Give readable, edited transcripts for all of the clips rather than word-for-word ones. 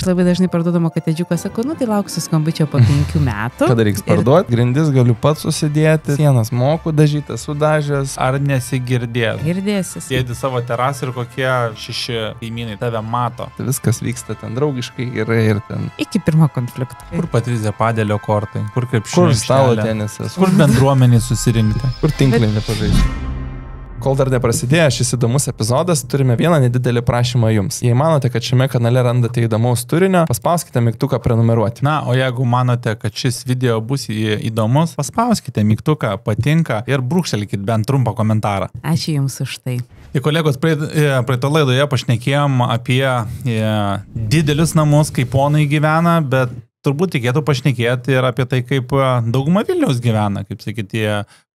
aš labai dažnai parduodama kotedžiuką, sakau, tai lauksiu skambučio po 5 metų. Kada reiks parduoti, grindis galiu pats susidėti, sienas moku dažyti, sudažęs. Ar nesigirdėt? Girdėsis. Sėdi savo terasą ir kokie 6 kaimynai tave mato. Viskas vyksta ten draugiškai gerai ir ten. Iki pirmo konflikto. Kur Patrizė padėlio kortai? Kur krepšinio Kur aikštelė? stalo tenisas? Kur bendruomenį susirinkti? Kur tinklinį pažaisti? Kol dar neprasidėjo šis įdomus epizodas, turime vieną nedidelį prašymą jums. Jei manote, kad šiame kanale randate įdomaus turinio, paspauskite mygtuką prenumeruoti. Na, o jeigu manote, kad šis video bus įdomus, paspauskite mygtuką, patinka ir brūkštelkit bent trumpą komentarą. Ačiū Jums už tai. Tai kolegos, praeito laidoje pašnekėjom apie didelius namus, kaip ponai gyvena, bet turbūt reikėtų pašnekėti ir apie tai, kaip dauguma Vilniaus gyvena, kaip sakyti,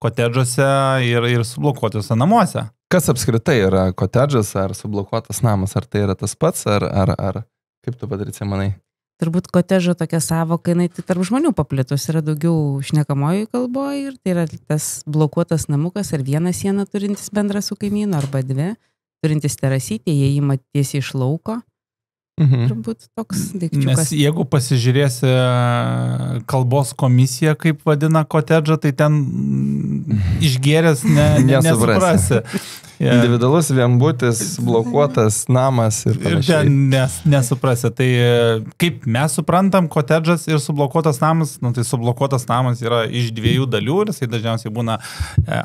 kotedžuose ir sublokuotuose namuose. Kas apskritai yra kotedžas ar sublokuotas namas? Ar tai yra tas pats, ar kaip tu Patricija manai? Turbūt kotedžo tokia savoka, jinai tarp žmonių paplitus yra daugiau šnekamoji kalboje ir tai yra tas blokuotas namukas ar vieną sieną turintis bendrą su kaimynu arba 2, turintis terasytę, įėjimą tiesiai iš lauko. Turbūt toks daikčiukas. Nes jeigu pasižiūrėsi kalbos komisiją, kaip vadina kotedžą, tai ten išgėręs nesuprasi. Individualus vienbutis, blokuotas namas ir panašiai. Ir ten nesuprasi. Tai kaip mes suprantam, kotedžas ir sublokuotas namas, tai sublokuotas namas yra iš 2 dalių ir jisai dažniausiai būna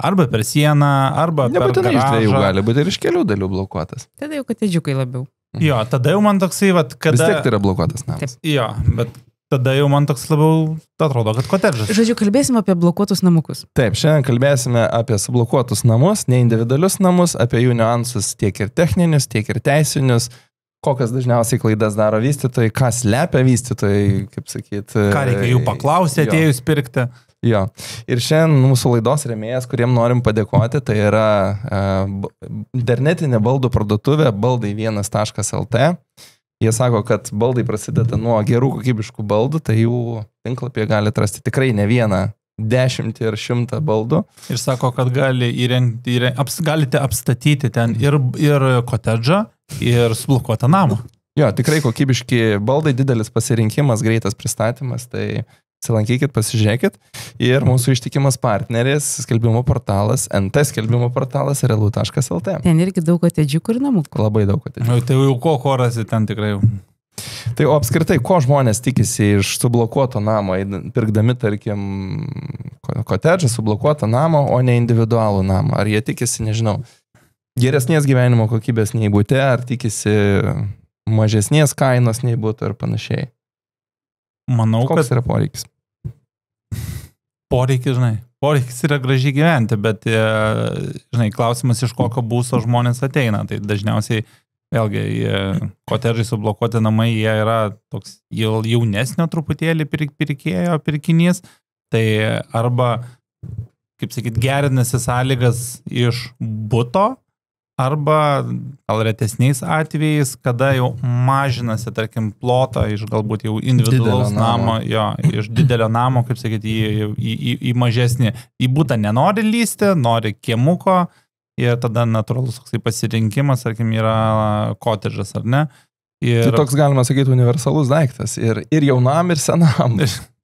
arba per sieną, arba per garažą. Nebūtinai iš 2, gali būti ir iš kelių dalių blokuotas. Tada jau kotedžiukai labiau. Jo, tada jau man toksai, kada... Vis tiek tai yra blokuotas namas. Jo, bet tada jau man toks labiau atrodo, kad kotedžas. Žodžiu, kalbėsime apie blokuotus namukus. Taip, šiandien kalbėsime apie sublokuotus namus, ne individualius namus, apie jų niuansus tiek ir techninius, tiek ir teisinius, kokias dažniausiai klaidas daro vystytojai, ką slepia vystytojai, kaip sakyt. Ką reikia jų paklausti atėjus pirkti. Jo. Ir šiandien mūsų laidos rėmėjas, kuriem norim padėkoti, tai yra internetinė baldų parduotuvė baldai1.lt. Jie sako, kad baldai prasideda nuo gerų kokybiškų baldų, tai jų tinklapyje galite rasti tikrai ne vieną, 10 ir 100 baldų. Ir sako, kad galite apstatyti ten ir kotedžą, ir sublokuotą namą. Jo, tikrai kokybiški baldai, didelis pasirinkimas, greitas pristatymas, tai... Silankykit, pasižiūrėkit. Ir mūsų ištikimas partneris, skelbimo portalas, NT skelbimo portalas realu.lt. Ten irgi daug kotedžiukų ir namukų. Labai daug kotedžiukų. Tai jau ko rasi ten tikrai. Tai o apskritai, ko žmonės tikisi iš sublokuoto namo, pirkdami, tarkim, kotedžą, sublokuotą namą, o ne individualų namą? Ar jie tikisi, nežinau, geresnės gyvenimo kokybės nei bute, ar tikisi mažesnės kainos nei būtų ir panašiai? Manau, koks yra poreikis? Poreikis yra gražiai gyventi, bet, žinai, klausimas, iš kokio būsto žmonės ateina. Tai dažniausiai, vėlgi, kotedžai sublokuoti namai, jie yra toks jaunesnio truputėlį pirkinys. Tai arba, kaip sakyt, gerinasi sąlygas iš buto, arba gal retesniais atvejais, kada jau mažinasi, tarkim, plotą iš galbūt jau individualaus namo, iš didelio namo, kaip sakyti, į mažesnį, į butą nenori lysti, nori kiemuko ir tada natūralus toksai pasirinkimas, tarkim, yra kotedžas, ar ne? Tai toks, galima sakyti, universalus daiktas ir jaunam, ir senam.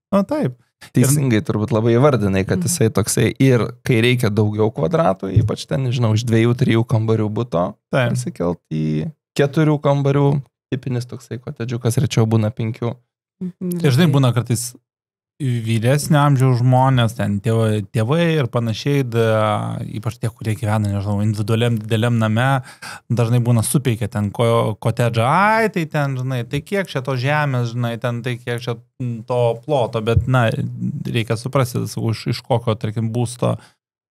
Na, taip. Teisingai turbūt labai įvardinai, kad jisai toksai ir kai reikia daugiau kvadratų, ypač ten, nežinau, iš 2-3 kambarių buto, persikelt į 4 kambarių, tipinis toksai kotedžiukas, rečiau būna 5. Ir žinai, būna kartais vyresnio amžiaus žmonės, ten tėvai ir panašiai, ypač tie, kurie gyvena, nežinau, individualiam dideliam name, dažnai būna supeikia ten kotedžą, tai ten, žinai, tai kiek čia to žemės, žinai, ten tai kiek čia to ploto, bet, na, reikia suprasti, iš kokio, tarkim, būsto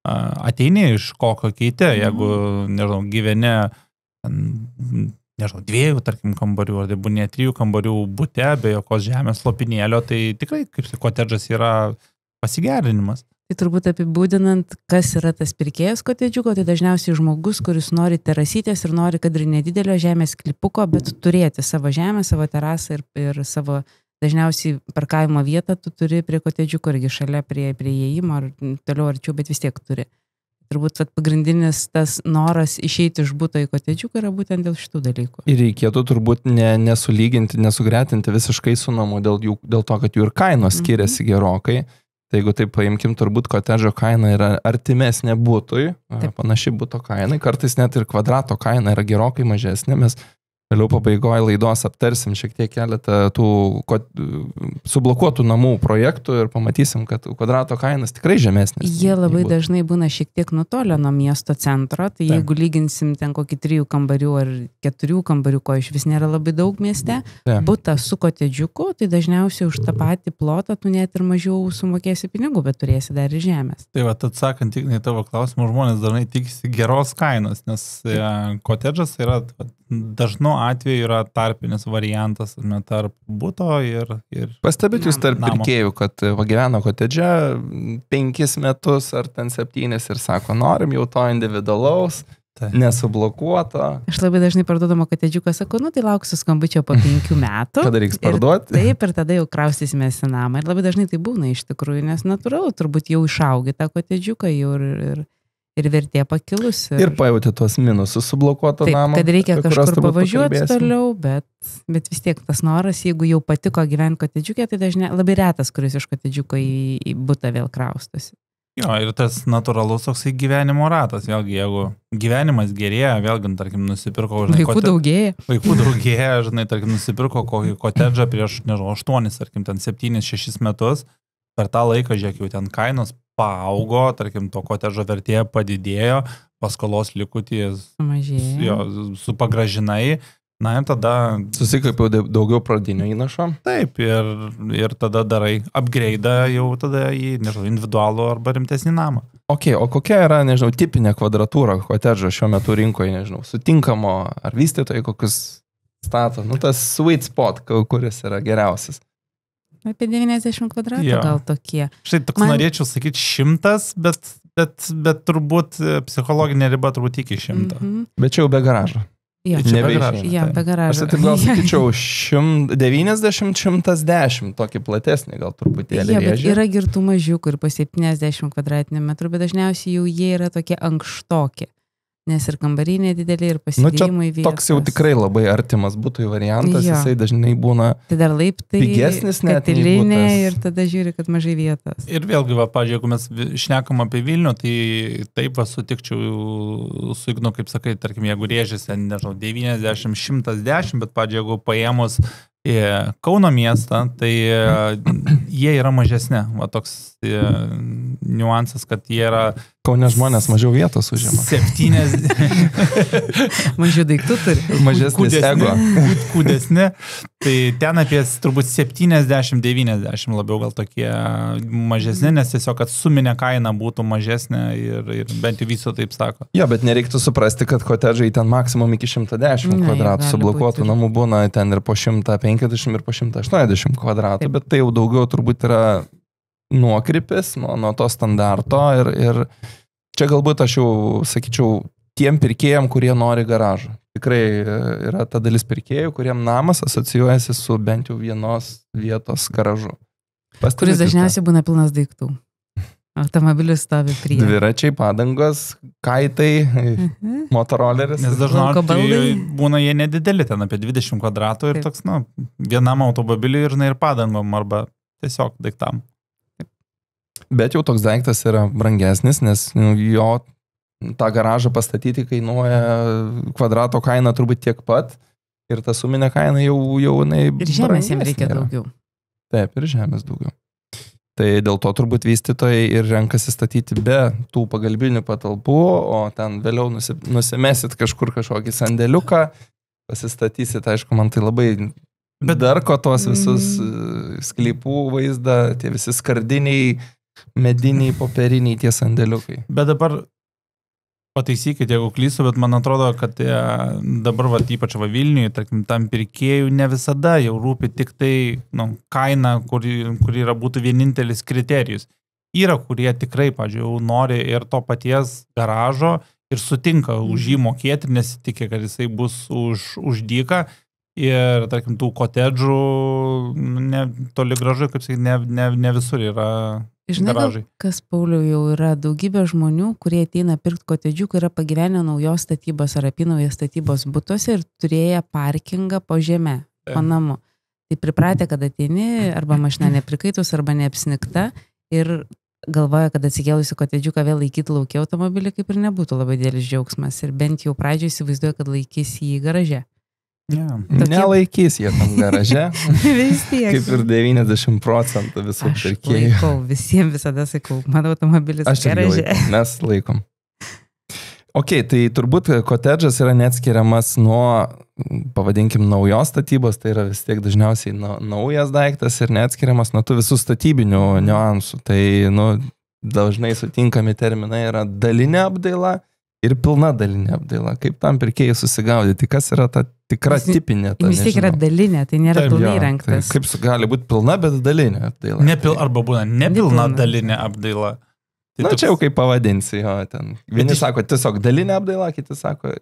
ateini, iš kokio keiti, jeigu, nežinau, gyveni, nežinau, 2, tarkim, kambarių, ar būnė 3 kambarių bute, be jokios žemės lopinėlio, tai tikrai, kaip kotedžas yra pasigerinimas. Tai turbūt apibūdinant, kas yra tas pirkėjas kotedžiuko, tai dažniausiai žmogus, kuris nori terasytės ir nori, kad ir nedidelio žemės klipuko, bet turėti savo žemę, savo terasą ir savo dažniausiai parkavimo vietą tu turi prie kotedžiuko irgi šalia prie įėjimo ar toliau arčiau, bet vis tiek turi. turbūt pagrindinis tas noras išeiti iš buto į kotedžiuką yra būtent dėl šitų dalykų. Ir reikėtų turbūt nesulyginti, nesugretinti visiškai su namu dėl to, kad jų ir kainos skiriasi gerokai. Tai jeigu taip paimkim, turbūt kotedžo kaina yra artimesnė butui, panaši buto kainai, kartais net ir kvadrato kaina yra gerokai mažesnė, mes vėliau pabaigoje laidos aptarsim šiek tiek keletą tų sublokuotų namų projektų ir pamatysim, kad kvadrato kainas tikrai žemesnės. Jie labai dažnai būna šiek tiek nutolę nuo miesto centro, tai jeigu lyginsim ten kokį 3 kambarių ar 4 kambarių, ko iš vis nėra labai daug mieste, butą su kotedžiuku, tai dažniausiai už tą patį plotą tu net ir mažiau sumokėsi pinigų, bet turėsi dar ir žemės. Tai va, atsakant tik į tavo klausimą, žmonės dažnai tikisi geros kainos, nes kotedžas yra dažnu atveju yra tarpinis variantas tarp buto ir Pastebėt jūs tarp pirkėjų, kad gyveno kotedže 5 metus ar ten 7 ir sako, norim jau to individualaus, nesublokuoto. Aš labai dažnai parduodama kotedžiuką sakau, tai lauksiu skambučio po 5 metų. Kada reiks parduoti? Taip, ir tada jau kraustysimės į namą. Ir labai dažnai tai būna iš tikrųjų, nes natūralu, turbūt jau išaugi tą kotedžiuką jau ir vertė pakilusi. Ir pajauti tuos minusus sublokuoto namo. Taip, kad reikia kažkur pavažiuoti toliau, bet vis tiek tas noras, jeigu jau patiko gyventi kotedžiukė, tai dažnai labai retas, kuris iš kotedžiuko į butą vėl kraustosi. Jo, ir tas natūralus toksai gyvenimo ratas, vėlgi, jeigu gyvenimas gerėja, vėlgi, tarkim, nusipirko... Vaikų daugėja. Vaikų daugėja, tarkim, nusipirko kokį kotedžą prieš, 8, tarkim, ten 7-6 metus, per tą laiką, žiūrėk, jau ten kainos paaugo, tarkim, to kotedžo vertė padidėjo, paskolos likutys su pagražinai, na ir tada... Susikaupiau daugiau pradinio įnašo. Taip, ir tada darai upgrade'ą jau tada į, individualų arba rimtesnį namą. Ok, o kokia yra, tipinė kvadratūra kotedžo šiuo metu rinkoje, sutinkamo ar vystytojai kokius stato, tas sweet spot, kuris yra geriausias. Apie 90 kvadratų gal tokie. Štai toks norėčiau sakyti 100, bet turbūt psichologinė riba turbūt iki 100. Bet čia jau be garažo. Jo, be garažo. Aš taip gal sakyčiau 90-110, tokį platesnį gal truputėlį rėžį. Bet yra girtų mažiukų ir po 70 kvadratinių metrų, bet dažniausiai jau jie yra tokie ankštoki. Nes ir kambariniai dideliai, ir pasidėjimai vietos. Toks jau tikrai labai artimas būtų variantas, jisai dažnai būna tai dar laiptai, pigesnis net katilinė ir tada žiūri, kad mažai vietos. Ir vėlgi, pavyzdžiui, jeigu mes šnekam apie Vilnių, tai taip sutikčiau su Ignu, kaip sakai, tarkim, jeigu rėžiasi, 90-110, bet, pavyzdžiui, jeigu paėmus į Kauno miestą, tai jie yra mažesni. Va toks niuansas, kad jie yra... Kaune žmonės mažiau vietos užima. 70... Mažiau daiktų turi. Mažesnis ego. Kūdesni. Tai ten apie turbūt 70-90 labiau gal tokie mažesni, nes tiesiog, kad suminė kaina būtų mažesnė ir bent jau viso taip sako. Jo, bet nereiktų suprasti, kad kotedžai ten maksimum iki 110 kvadratų sublokuotų namų būna ten ir po 150 ir po 180 kvadratų, bet tai jau daugiau turbūt yra nuokrypis nuo to standarto ir čia galbūt aš jau sakyčiau tiem pirkėjam, kurie nori garažą. Tikrai yra ta dalis pirkėjų, kuriem namas asocijuojasi su bent jau vienos vietos garažu. Kuris dažniausiai būna pilnas daiktų. Automobilis stovi prie. Dviračiai, padangos, kaitai, motoroleris. Nes dažniausiai būna jie nedideli, ten apie 20 kvadratų ir toks, vienam automobiliui ir padangom arba tiesiog daiktam. Bet jau toks daiktas yra brangesnis, nes jo tą garažą pastatyti kainuoja kvadrato kaina turbūt tiek pat ir ta suminė kaina jau ir žemės jiems reikia daugiau. Taip, ir žemės daugiau. Tai dėl to turbūt vystytojai ir renkasi statyti be tų pagalbinių patalpų, o ten vėliau nusimesit kažkokį sandėliuką, pasistatysit, aišku, man tai labai darko tos visus sklypų vaizdą, tie visi skardiniai, mediniai, popieriniai tie sandėliukai. Bet dabar pataisykite, jeigu klystu, bet man atrodo, kad dabar ypač Vilniuje, tarkim, tam pirkėjų ne visada jau rūpi tik tai kaina, kuri yra būtų vienintelis kriterijus. Yra, kurie tikrai, pavyzdžiui, nori ir to paties garažo ir sutinka už jį mokėti, nesitikė, kad jisai bus už dyką. Ir, tarkim, tų kotedžų toli gražu, kaip sakyti, ne visur yra Žinai, garažai. kas, Pauliau, jau yra daugybė žmonių, kurie ateina pirkti kotedžiukų, yra pagyvenę naujos statybos ar apynaujas statybos butuose ir turėję parkingą po žeme, po namu. Tai pripratę, kad ateini, arba mašina neprikaitus, arba neapsnikta ir galvoja, kad atsikėlusi kotedžiuką vėl laikyti laukia automobilį, kaip ir nebūtų labai didelis džiaugsmas. Ir bent jau pradžioje įsivaizduoju, kad laikys jį garaže. Yeah. Nelaikys jie tam garaže. Vis tiek. Kaip ir 90% visų pirkėjų. Aš laikau, visiems visada sakau, mano automobilis garaže. Mes laikom. Ok, tai turbūt kotedžas yra neatskiriamas nuo, pavadinkim, naujos statybos, tai yra vis tiek dažniausiai naujas daiktas ir neatskiriamas nuo tų visų statybinių niuansų. Tai, dažnai sutinkami terminai yra dalinė apdaila ir pilna dalinė apdaila. Kaip tam pirkėjai susigaudyti, kas yra ta tikra tipinė? Vis tiek yra dalinė, tai nėra pilnai įrengtas. Tai kaip gali būti pilna, bet dalinė apdaila. Arba būna nepilna dalinė apdaila. Na, čia jau kaip pavadinsi, jo, ten. Vieni sako tiesiog dalinė apdaila, kiti sako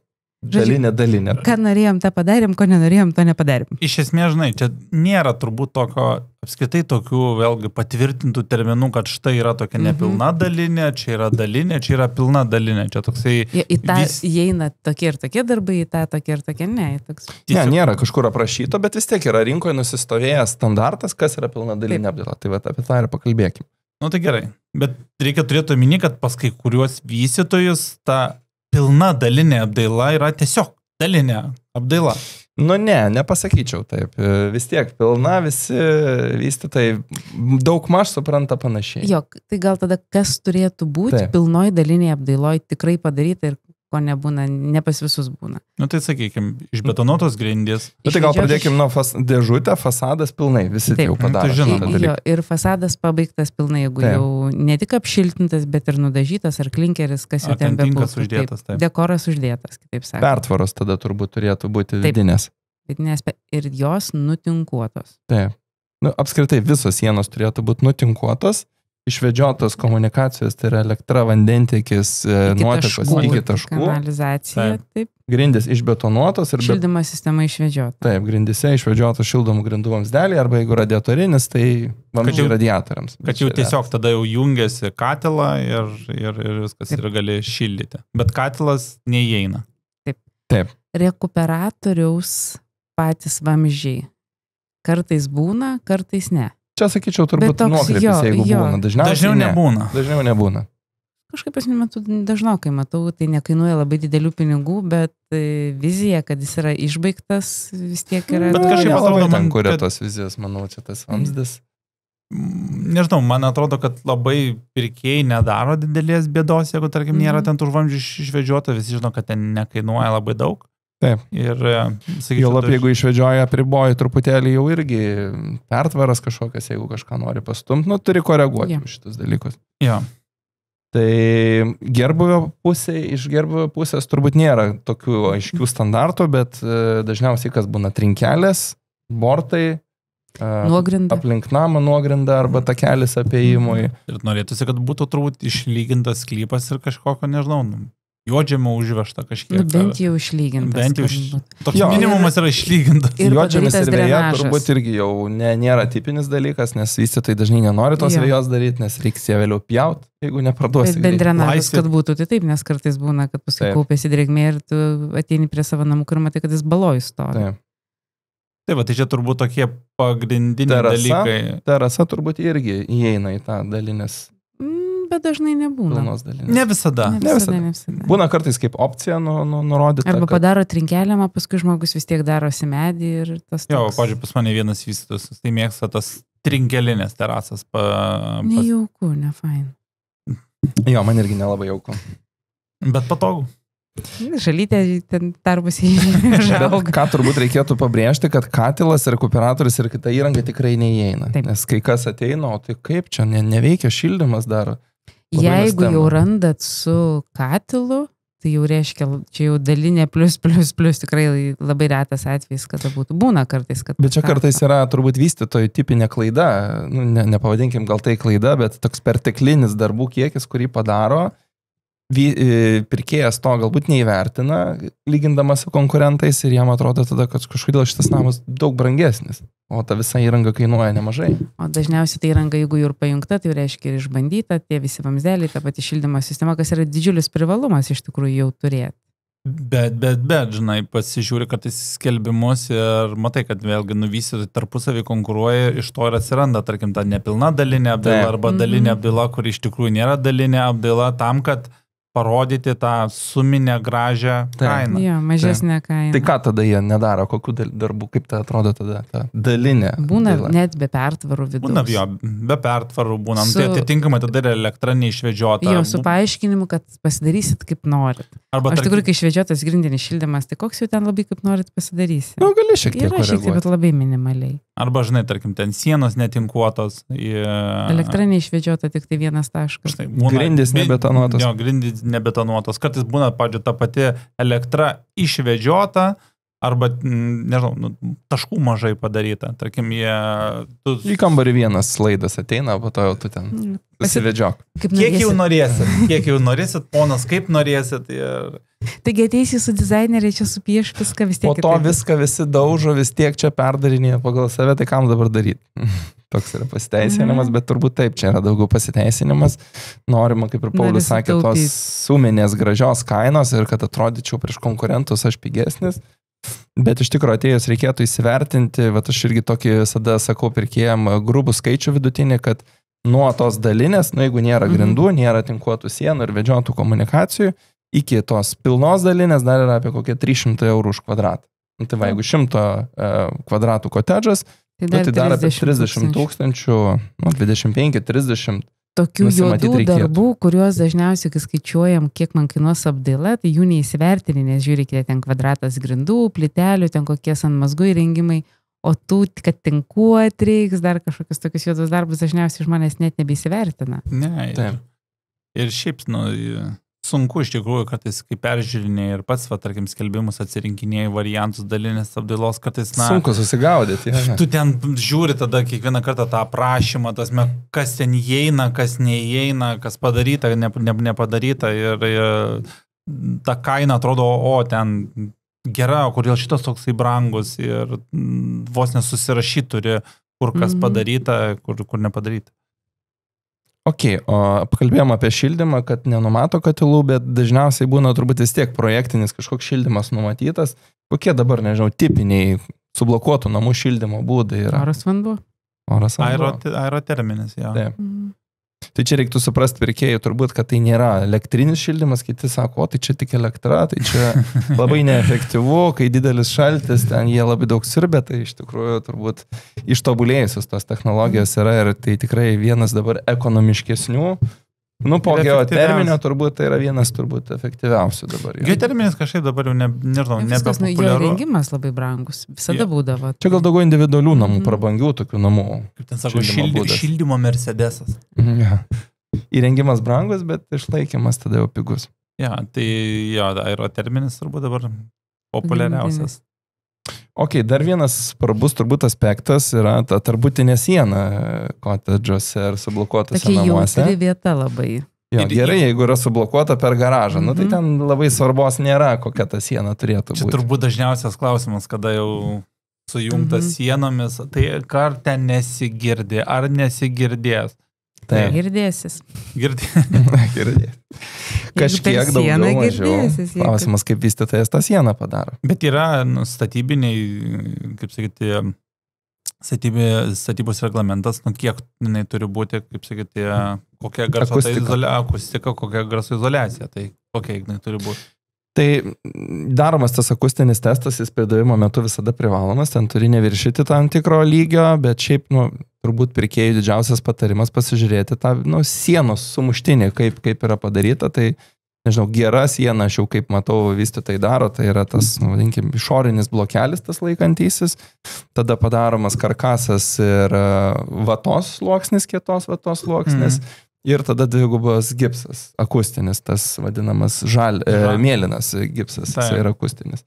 dalinė. Ką norėjom, tą padarėm, ko nenorėjom, to nepadarėm. Iš esmės, žinai, čia nėra turbūt tokio, apskritai tokių vėlgi patvirtintų terminų, kad štai yra tokia nepilna dalinė, čia yra dalinė, čia yra pilna dalinė. Čia toksai... Į tą įeina tokie ir tokie darbai, į tą tokie ir tokie ne. Ne, nėra kažkur aprašyto, bet vis tiek yra rinkoje nusistovėjęs standartas, kas yra pilna dalinė apdaila. Tai va, apie tą ir pakalbėkime. Nu tai gerai, bet reikia turėti omeny, kad pas kai kuriuos vystytojus ta pilna dalinė apdaila yra tiesiog dalinė apdaila. Nu nepasakyčiau taip. Vis tiek pilna, visi vystytojai daug maž supranta panašiai. Jo, tai gal tada kas turėtų būti pilnoj dalinėje apdailoj tikrai padaryta ir ko nebūna, ne pas visus būna. Nu tai sakykime, išbetonuotos grindys. Tai gal pradėkime nuo dėžutę, fasadas pilnai, visi jau padarė. Jo, ir fasadas pabaigtas pilnai, jeigu jau ne tik apšiltintas, bet ir nudažytas, ar klinkeris, kas jau ten bebūtų. Dekoras uždėtas, kitaip sakant. Pertvaros tada turbūt turėtų būti vidinės. Vidinės ir jos nutinkuotos. Taip. Apskritai visos sienos turėtų būti nutinkuotos. Išvedžiotos komunikacijos, tai yra elektra, vandentiekis, nuotekos iki taškų. Kanalizacija, taip. Grindys išbetonuotos. Ir šildymo sistema išvedžiota. Taip, grindise išvedžiotos šildomų grindų vamzdeliai, arba jeigu radiatorinis, tai vamzdžiai radiatoriams. Kad jau tiesiog tada jau jungiasi katilą ir viskas ir gali šildyti. Bet katilas neįeina. Taip. Rekuperatoriaus patys vamzdžiai. Kartais būna, kartais ne. Čia sakyčiau turbūt nuokrypis, jeigu būna. Dažniau nebūna. Dažniau nebūna. Kažkaip aš nematau, dažnokai matau, tai nekainuoja labai didelių pinigų, bet vizija, kad jis yra išbaigtas, vis tiek yra... Bet kažkaip atrodo man, kuria tos vizijos, manau, čia tas vamzdis. Nežinau, man atrodo, kad labai pirkėjai nedaro didelės bėdos, jeigu, tarkim, nėra ten tų vamzdžių išvedžiota, visi žino, kad ten nekainuoja labai daug. Taip. Ir, sakyčiau, jau lab, jeigu išvedžioja apriboji truputėlį jau irgi pertvaras kažkokias, jeigu kažką nori pastumti, turi koreguoti šitus dalykus. Jo. Tai gerbuvio iš gerbuvio pusės turbūt nėra tokių aiškių standartų, bet dažniausiai kas būna trinkelės, bortai, aplink namą nuogrinda arba takelis apėjimui. Ir norėtųsi, kad būtų turbūt išlygintas sklypas ir kažkokio, nežinau, juodžemio užvežta kažkiek. Bent jau išlygintas. Bent jau toks minimumas yra išlygintas. Juodžemis ir vėja turbūt irgi jau nėra tipinis dalykas, nes vystytojai dažnai nenori tos vėjos daryti, nes reiks ją vėliau pjauti, jeigu neparduosi. Bet bent drenažas, kad būtų, tai taip, nes kartais būna, kad paskui kaupėsi drėgmė ir tu ateini prie savo namų, kur matai, kad jis baloj stovi. Taip, tai čia turbūt tokie pagrindiniai dalykai. Terasa turbūt irgi įeina į tą dalinės. Bet dažnai nebūna. Ne visada. Būna kartais kaip opcija nurodyta. Arba padaro trinkelėmą, paskui žmogus vis tiek darosi medį ir tas toks. Jo, pavyzdžiui, pas mane vienas vystytojas, tai mėgsta tas trinkelinės terasas. Nejauku, ne fain. Jo, man irgi nelabai jauku. Bet patogu. Žalytė ten tarpusi žauga. Ką turbūt reikėtų pabrėžti, kad katilas, rekuperatorius ir kita įranga tikrai neįeina. Taip. Nes kai kas ateina, o tai kaip čia neveikia šildymas dar. Jeigu jau randat su katilu, tai jau reiškia, čia jau dalinė plus tikrai labai retas atvejis, kada būtų. Būna kartais, kad... Bet čia kartais yra turbūt vystytojų tipinė klaida. Nepavadinkim gal tai klaida, bet toks perteklinis darbų kiekis, kurį padaro. pirkėjas to galbūt neįvertina, lygindamas su konkurentais ir jam atrodo tada, kad kažkodėl šitas namas daug brangesnis, o ta visa įranga kainuoja nemažai. O dažniausiai tai įranga, jeigu jau ir pajungta, tai reiškia ir išbandyta, tie visi vamzdeliai, ta pati šildymo sistema, kas yra didžiulis privalumas iš tikrųjų jau turėti. Bet, žinai, pasižiūri kartais skelbimus ir matai, kad vėlgi nuvystytojai tarpusavį konkuruoja, iš to ir atsiranda, tarkim, ta nepilna dalinė apdaila arba dalinė apdaila, kur iš tikrųjų nėra dalinė apdaila, tam, kad parodyti tą suminę gražią kainą. Jo, mažesnę kainą. Tai ką tada jie nedaro, kokių darbų, kaip tai atrodo tada ta dalinė? Būna net be pertvarų vidaus. Būna jo, be pertvarų būna. Tai atitinkamai tada yra elektra neišvedžiota. Jo, su paaiškinimu, kad pasidarysit kaip norit. Arba aš tikrųjų, kai išvedžiotas grindinis šildymas, tai koks jau ten labai kaip norit pasidarysit. Nu, gali šiek tiek koreguoti. Yra šiek tiek, bet labai minimaliai. Arba, žinai, tarkim, ten sienos netinkuotos. Elektra neišvedžiota, tik tai vienas taškas. Grindys nebetonuotos. Jo, grindys nebetonuotos. Kartais būna, pavyzdžiui, ta pati elektra išvedžiota arba, nežinau, taškų mažai padaryta. Tarkim, į kambarį vienas laidas ateina, po to jau tu ten pasivedžiok. Kiek jau norėsit, ponas, kaip norėsit. Taigi ateisi su dizaineriai, čia supieš viską vis tiek. Po to viską visi daužo, vis tiek čia perdarinėja pagal save, tai kam dabar daryti? Toks yra pasiteisinimas, bet turbūt taip, čia yra daugiau pasiteisinimas. Norima, kaip ir Paulius sakė, tos suminės gražios kainos ir kad atrodyčiau prieš konkurentus aš pigesnis. Bet iš tikrųjų atėjus reikėtų įsivertinti, va aš irgi tokį visada sakau pirkėjam grubų skaičių vidutinį, kad nuo tos dalinės, jeigu nėra grindų, nėra tinkuotų sienų ir vedžiotų komunikacijų, iki tos pilnos dalinės dar yra apie kokie 300 eurų už kvadratą. Tai va, jeigu 100 kvadratų kotedžas, tai dar apie 30 tūkstančių, 25-30. Tokių juodų darbų, kuriuos dažniausiai, kai skaičiuojam, kiek man kainuos apdaila, tai jų neįsivertini, nes žiūrėkite, ten kvadratas grindų, plytelių, ten kokie ant mazgų įrengimai, o tų, kad tinkuot reiks, dar kažkokius tokius juodus darbus dažniausiai žmonės net nebeįsivertina. Ne, ir šiaip, sunku iš tikrųjų, kartais kaip peržiūrinėjai ir pats, tarkim, skelbimus atsirinkinėjai variantus dalinės apdailos, kartais, sunku susigaudyti. Tu ten žiūri tada kiekvieną kartą tą aprašymą, kas ten įeina, kas neįeina, kas padaryta, nepadaryta ir ta kaina atrodo, ten gera, kodėl šitas toksai brangus ir vos nesusirašyti turi, kur kas padaryta, kur nepadaryta. Ok, o pakalbėjom apie šildymą, kad nenumato katilų, bet dažniausiai būna turbūt vis tiek projektinis kažkoks šildymas numatytas. Kokie dabar, nežinau, tipiniai sublokuotų namų šildymo būdai yra? Oras vanduo. Aeroterminis, jo. Taip. Tai čia reiktų suprasti pirkėjų turbūt, kad tai nėra elektrinis šildymas, kiti sako, tai čia tik elektra, tai čia labai neefektyvu, kai didelis šaltis, ten jie labai daug siurbia, tai iš tikrųjų turbūt ištobulėjusios tos technologijos yra ir tai tikrai vienas dabar ekonomiškesnių. Po geoterminio turbūt tai yra vienas turbūt efektyviausių dabar. Geoterminis kažkaip dabar jau nebepopuliaru. Jo rengimas labai brangus, visada būdavo. Čia gal daugiau individualių namų, prabangių tokių namų. Kaip ten sako, šildymo Mercedesas. Įrengimas brangus, bet išlaikymas tada jau pigus. Tai aeroterminis turbūt dabar populiariausias. Ok, dar vienas svarbus turbūt aspektas yra ta tarbutinė siena kotedžuose ir sublokuotose namuose. Tokia jautri vieta labai. Gerai, jeigu yra sublokuota per garažą, tai ten labai svarbos nėra, kokia ta siena turėtų būti. Čia turbūt dažniausias klausimas, kada jau sujungtas sienomis, tai ar ten nesigirdi, ar nesigirdės. Girdėsis. Girdėsis. Kažkiek daugiau mažiau. Klausimas, kaip vystytojas tą sieną padaro. Bet yra statybiniai, kaip sakyti, statybos reglamentas, kiek jinai turi būti, kaip sakyti, kokia garso akustika, kokia garso izoliacija. Tai kokia jinai turi būti. Tai daromas tas akustinis testas, jis perdavimo metu visada privalomas, ten turi neviršyti tam tikro lygio, bet šiaip, turbūt pirkėjų didžiausias patarimas pasižiūrėti tą, sienos sumuštinį, kaip yra padaryta, tai, nežinau, gera siena, aš jau kaip matau, vystytojai daro, tai yra tas, vadinkim, išorinis blokelis, tas laikantysis, tada padaromas karkasas ir vatos sluoksnis, kietos vatos sluoksnis, ir tada dvigubas gipsas, akustinis, tas vadinamas mėlynas gipsas, jis yra akustinis.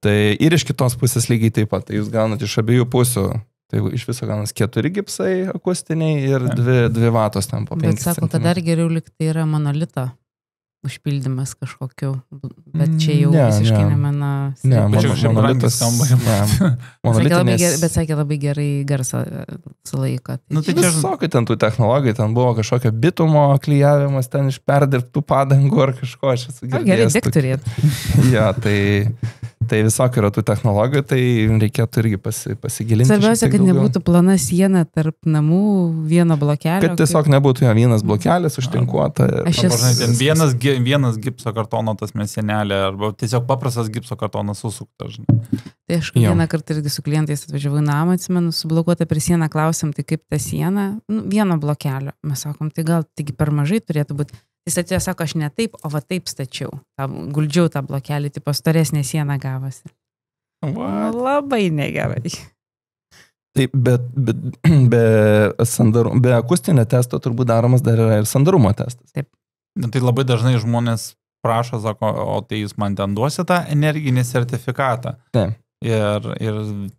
Tai ir iš kitos pusės lygiai taip pat, tai jūs gaunate iš abiejų pusių, tai iš viso gaunas 4 gipsai akustiniai ir 2 vatos ten po 5 cm. Bet sako, kad dar geriau likti yra monolito. užpildymas kažkokiu, bet čia jau visiškai ne mano... Ne, monolitas skamba. Bet sakė, labai gerai garsą sulaiko. Nu, tai čia visokai ten tų technologijų, ten buvo kažkokio bitumo klijavimas, ten iš perdirbtų padangų ar kažko, aš esu girdėjęs. Gerai, tik turėt. Ja, tai visokių yra tų technologijų, tai reikėtų irgi pasigilinti. Svarbiausia, kad nebūtų plona siena tarp namų vieno blokelio. Kad tiesiog nebūtų jo vienas blokelis užtinkuota. Vienas gipso kartono tas mesenelė, arba tiesiog paprastas gipso kartonas susuktas. Tai aš vieną kartą irgi su klientais atvažiavau į namą, atsimenu, sublokuota per sieną, klausim, tai kaip ta siena, vieno blokelio. Mes sakom, tai gal taigi per mažai turėtų būti. Jis atėjo, sako, aš ne taip, o va taip stačiau. Guldžiau tą blokelį, tipo storesnė siena gavosi. Labai negerai. Taip, be akustinio testo turbūt daromas dar yra ir sandarumo testas. Taip. Tai labai dažnai žmonės prašo, sako, o tai jūs man ten duosite tą energinį sertifikatą. Taip. Ir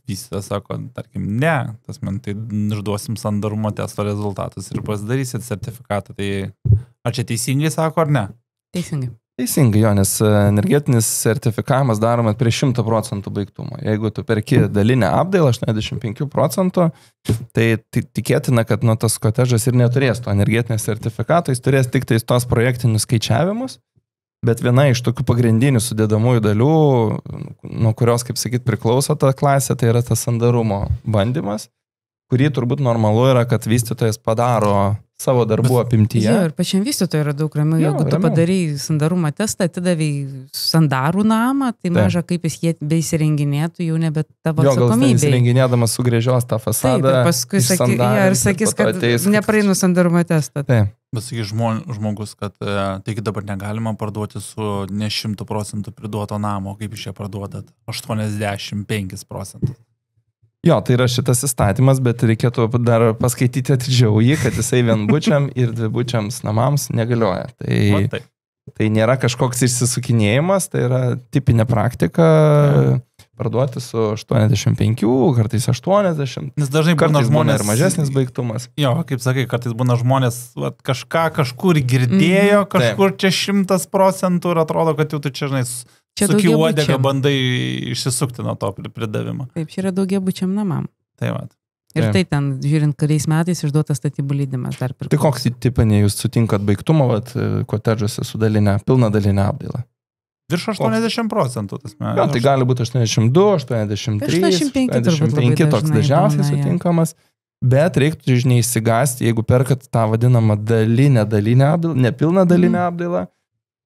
vystytojas sako, tarkim, ne, man tai išduosim sandarumo testo rezultatus ir pasidarysit sertifikatą. Tai ar čia teisingai sako, ar ne? Teisingai. Teisingai, jo, nes energetinis sertifikavimas daromas prie 100% baigtumo. Jeigu tu perki dalinę apdailą 85%, tai tikėtina, kad tas kotežas ir neturės to energetinio sertifikato, jis turės tik tais tos projektinius skaičiavimus. Bet viena iš tokių pagrindinių sudėdamųjų dalių, nuo kurios, kaip sakyt, priklauso ta klasė, tai yra tas sandarumo bandymas, kurį turbūt normalu yra, kad vystytojas padaro savo darbų apimtyje. Jo, ir pačiam vystytojui yra daug ramiau. Jeigu tu padarai sandarumo testą, atidavai sandarų namą, tai maža kaip jis jie beįsirenginėtų, jau nebe tavo atsakomybė. Jo, gal jis įsirenginėdamas sugrėžios tą fasadą. Taip, ir paskui sakys, kad nepraeinu sandarumo testą. Taip. Bet sakai žmogus, kad taigi dabar negalima parduoti su ne 100% priduoto namo, kaip iš čia parduodat 85%. Jo, tai yra šitas įstatymas, bet reikėtų dar paskaityti atidžiau jį, kad jisai vienbučiam ir dvibučiams namams negalioja. Tai nėra kažkoks išsisukinėjimas, tai yra tipinė praktika parduoti su 85, kartais 80. Nes dažnai būna žmonės ir mažesnis baigtumas. Jo, kaip sakai, kartais būna žmonės kažką kažkur girdėjo, kažkur čia 100% ir atrodo, kad jau tu čia, žinai, suki uodegą bandai išsisukti nuo to pridavimo. Taip, čia yra daugiabučiam namam. Tai va. Ir tai ten, žiūrint, kuriais metais išduotas statybų leidimas dar priklauso. Tai koks tipinė jūs sutinkat baigtumą, kotedžuose su pilna dalinė apdaila? Virš 80%. Jo, tai gali būti 82, 83, 85 toks dažniausiai sutinkamas, bet reiktų, žinai, įsigasti, jeigu perkat tą vadinamą dalinę apdailą, nepilną dalinę apdailą.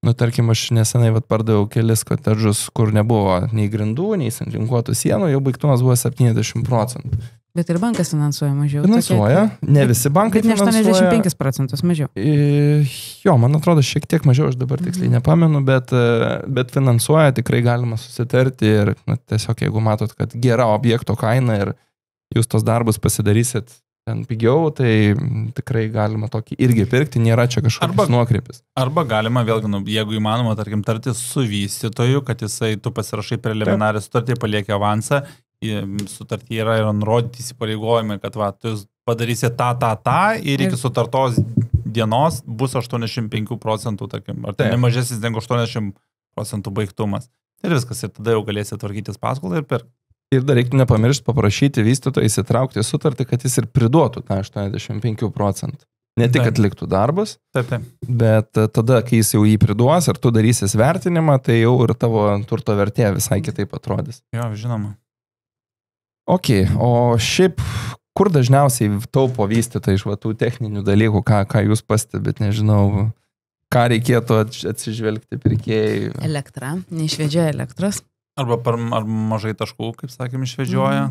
Nu, tarkim, aš nesenai pardaviau kelis kotedžus, kur nebuvo nei grindų, nei santinkuotų sienų, jau baigtumas buvo 70%. Bet ir bankas finansuoja mažiau. Finansuoja, ne visi bankai finansuoja. Bet ne 85% mažiau. Jo, man atrodo, šiek tiek mažiau, aš dabar tiksliai nepamenu, bet finansuoja, tikrai galima susitarti ir tiesiog jeigu matot, kad gera objekto kaina ir jūs tos darbus pasidarysit ten pigiau, tai tikrai galima tokį irgi pirkti, nėra čia kažkoks nuokrypis. Arba galima vėlgi, jeigu įmanoma, tarkim, tartis su vystytoju, kad tu pasirašai preliminarią sutartį, palieki avansą, sutartyje yra ir nurodyti įsipareigojimai, kad tu padarysi tą ir iki sutartos dienos bus 85%, tarkim, ar tai nemažesnis negu 80% baigtumas. Ir viskas, ir tada jau galėsi tvarkytis paskolą ir pirkti. Ir dar reiktų nepamiršti paprašyti vystytoją įsitraukti į sutartį, kad jis ir priduotų tą 85%. Ne tik atliktų darbus, bet tada, kai jis jau jį priduos ir tu darysis vertinimą, tai jau ir tavo turto vertė visai kitaip atrodys. Jo, žinoma. Ok, o šiaip, kur dažniausiai taupo vystytojai iš tų techninių dalykų, ką jūs pastebit, nežinau, ką reikėtų atsižvelgti pirkėjai? Elektra, neišvedžioja elektros. Arba mažai taškų, kaip sakėm, išvedžioja.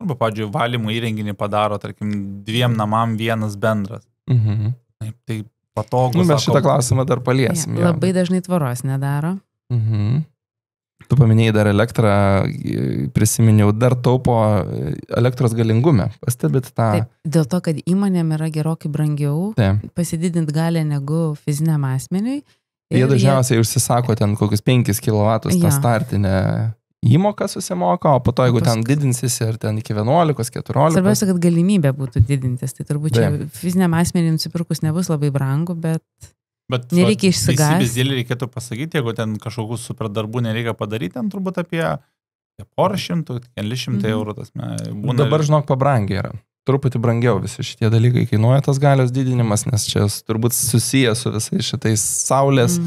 Arba, pavyzdžiui, valymo įrenginį padaro, tarkim, 2 namam vienas bendras. Tai patogu. Mes šitą klausimą dar paliesim. Labai dažnai tvoros nedaro. Tu paminėjai dar elektrą, prisiminiau, dar taupo elektros galingume. Pastebit tą? Taip, dėl to, kad įmonėm yra gerokai brangiau pasididinti galę negu fiziniam asmeniui. Jie dažniausiai užsisako ten kokius 5 kW tą startinę įmoką susimoka, o po to, jeigu ten didinsis ir ten iki 11, 14. Svarbiausia, kad galimybė būtų didintis. Tai turbūt čia fiziniam asmeniui nusipirkus nebus labai brangu, bet Bet nereikia išsigąsti. Teisybės dėlį reikėtų pasakyti, jeigu ten kažkokių super darbų nereikia padaryti, ten turbūt apie porą šimtų, keli šimtai eurų. Būna... Dabar, žinok, pabrangiai yra. Truputį brangiau visi šitie dalykai kainuoja tas galios didinimas, nes čia turbūt susiję su visais šitais saulės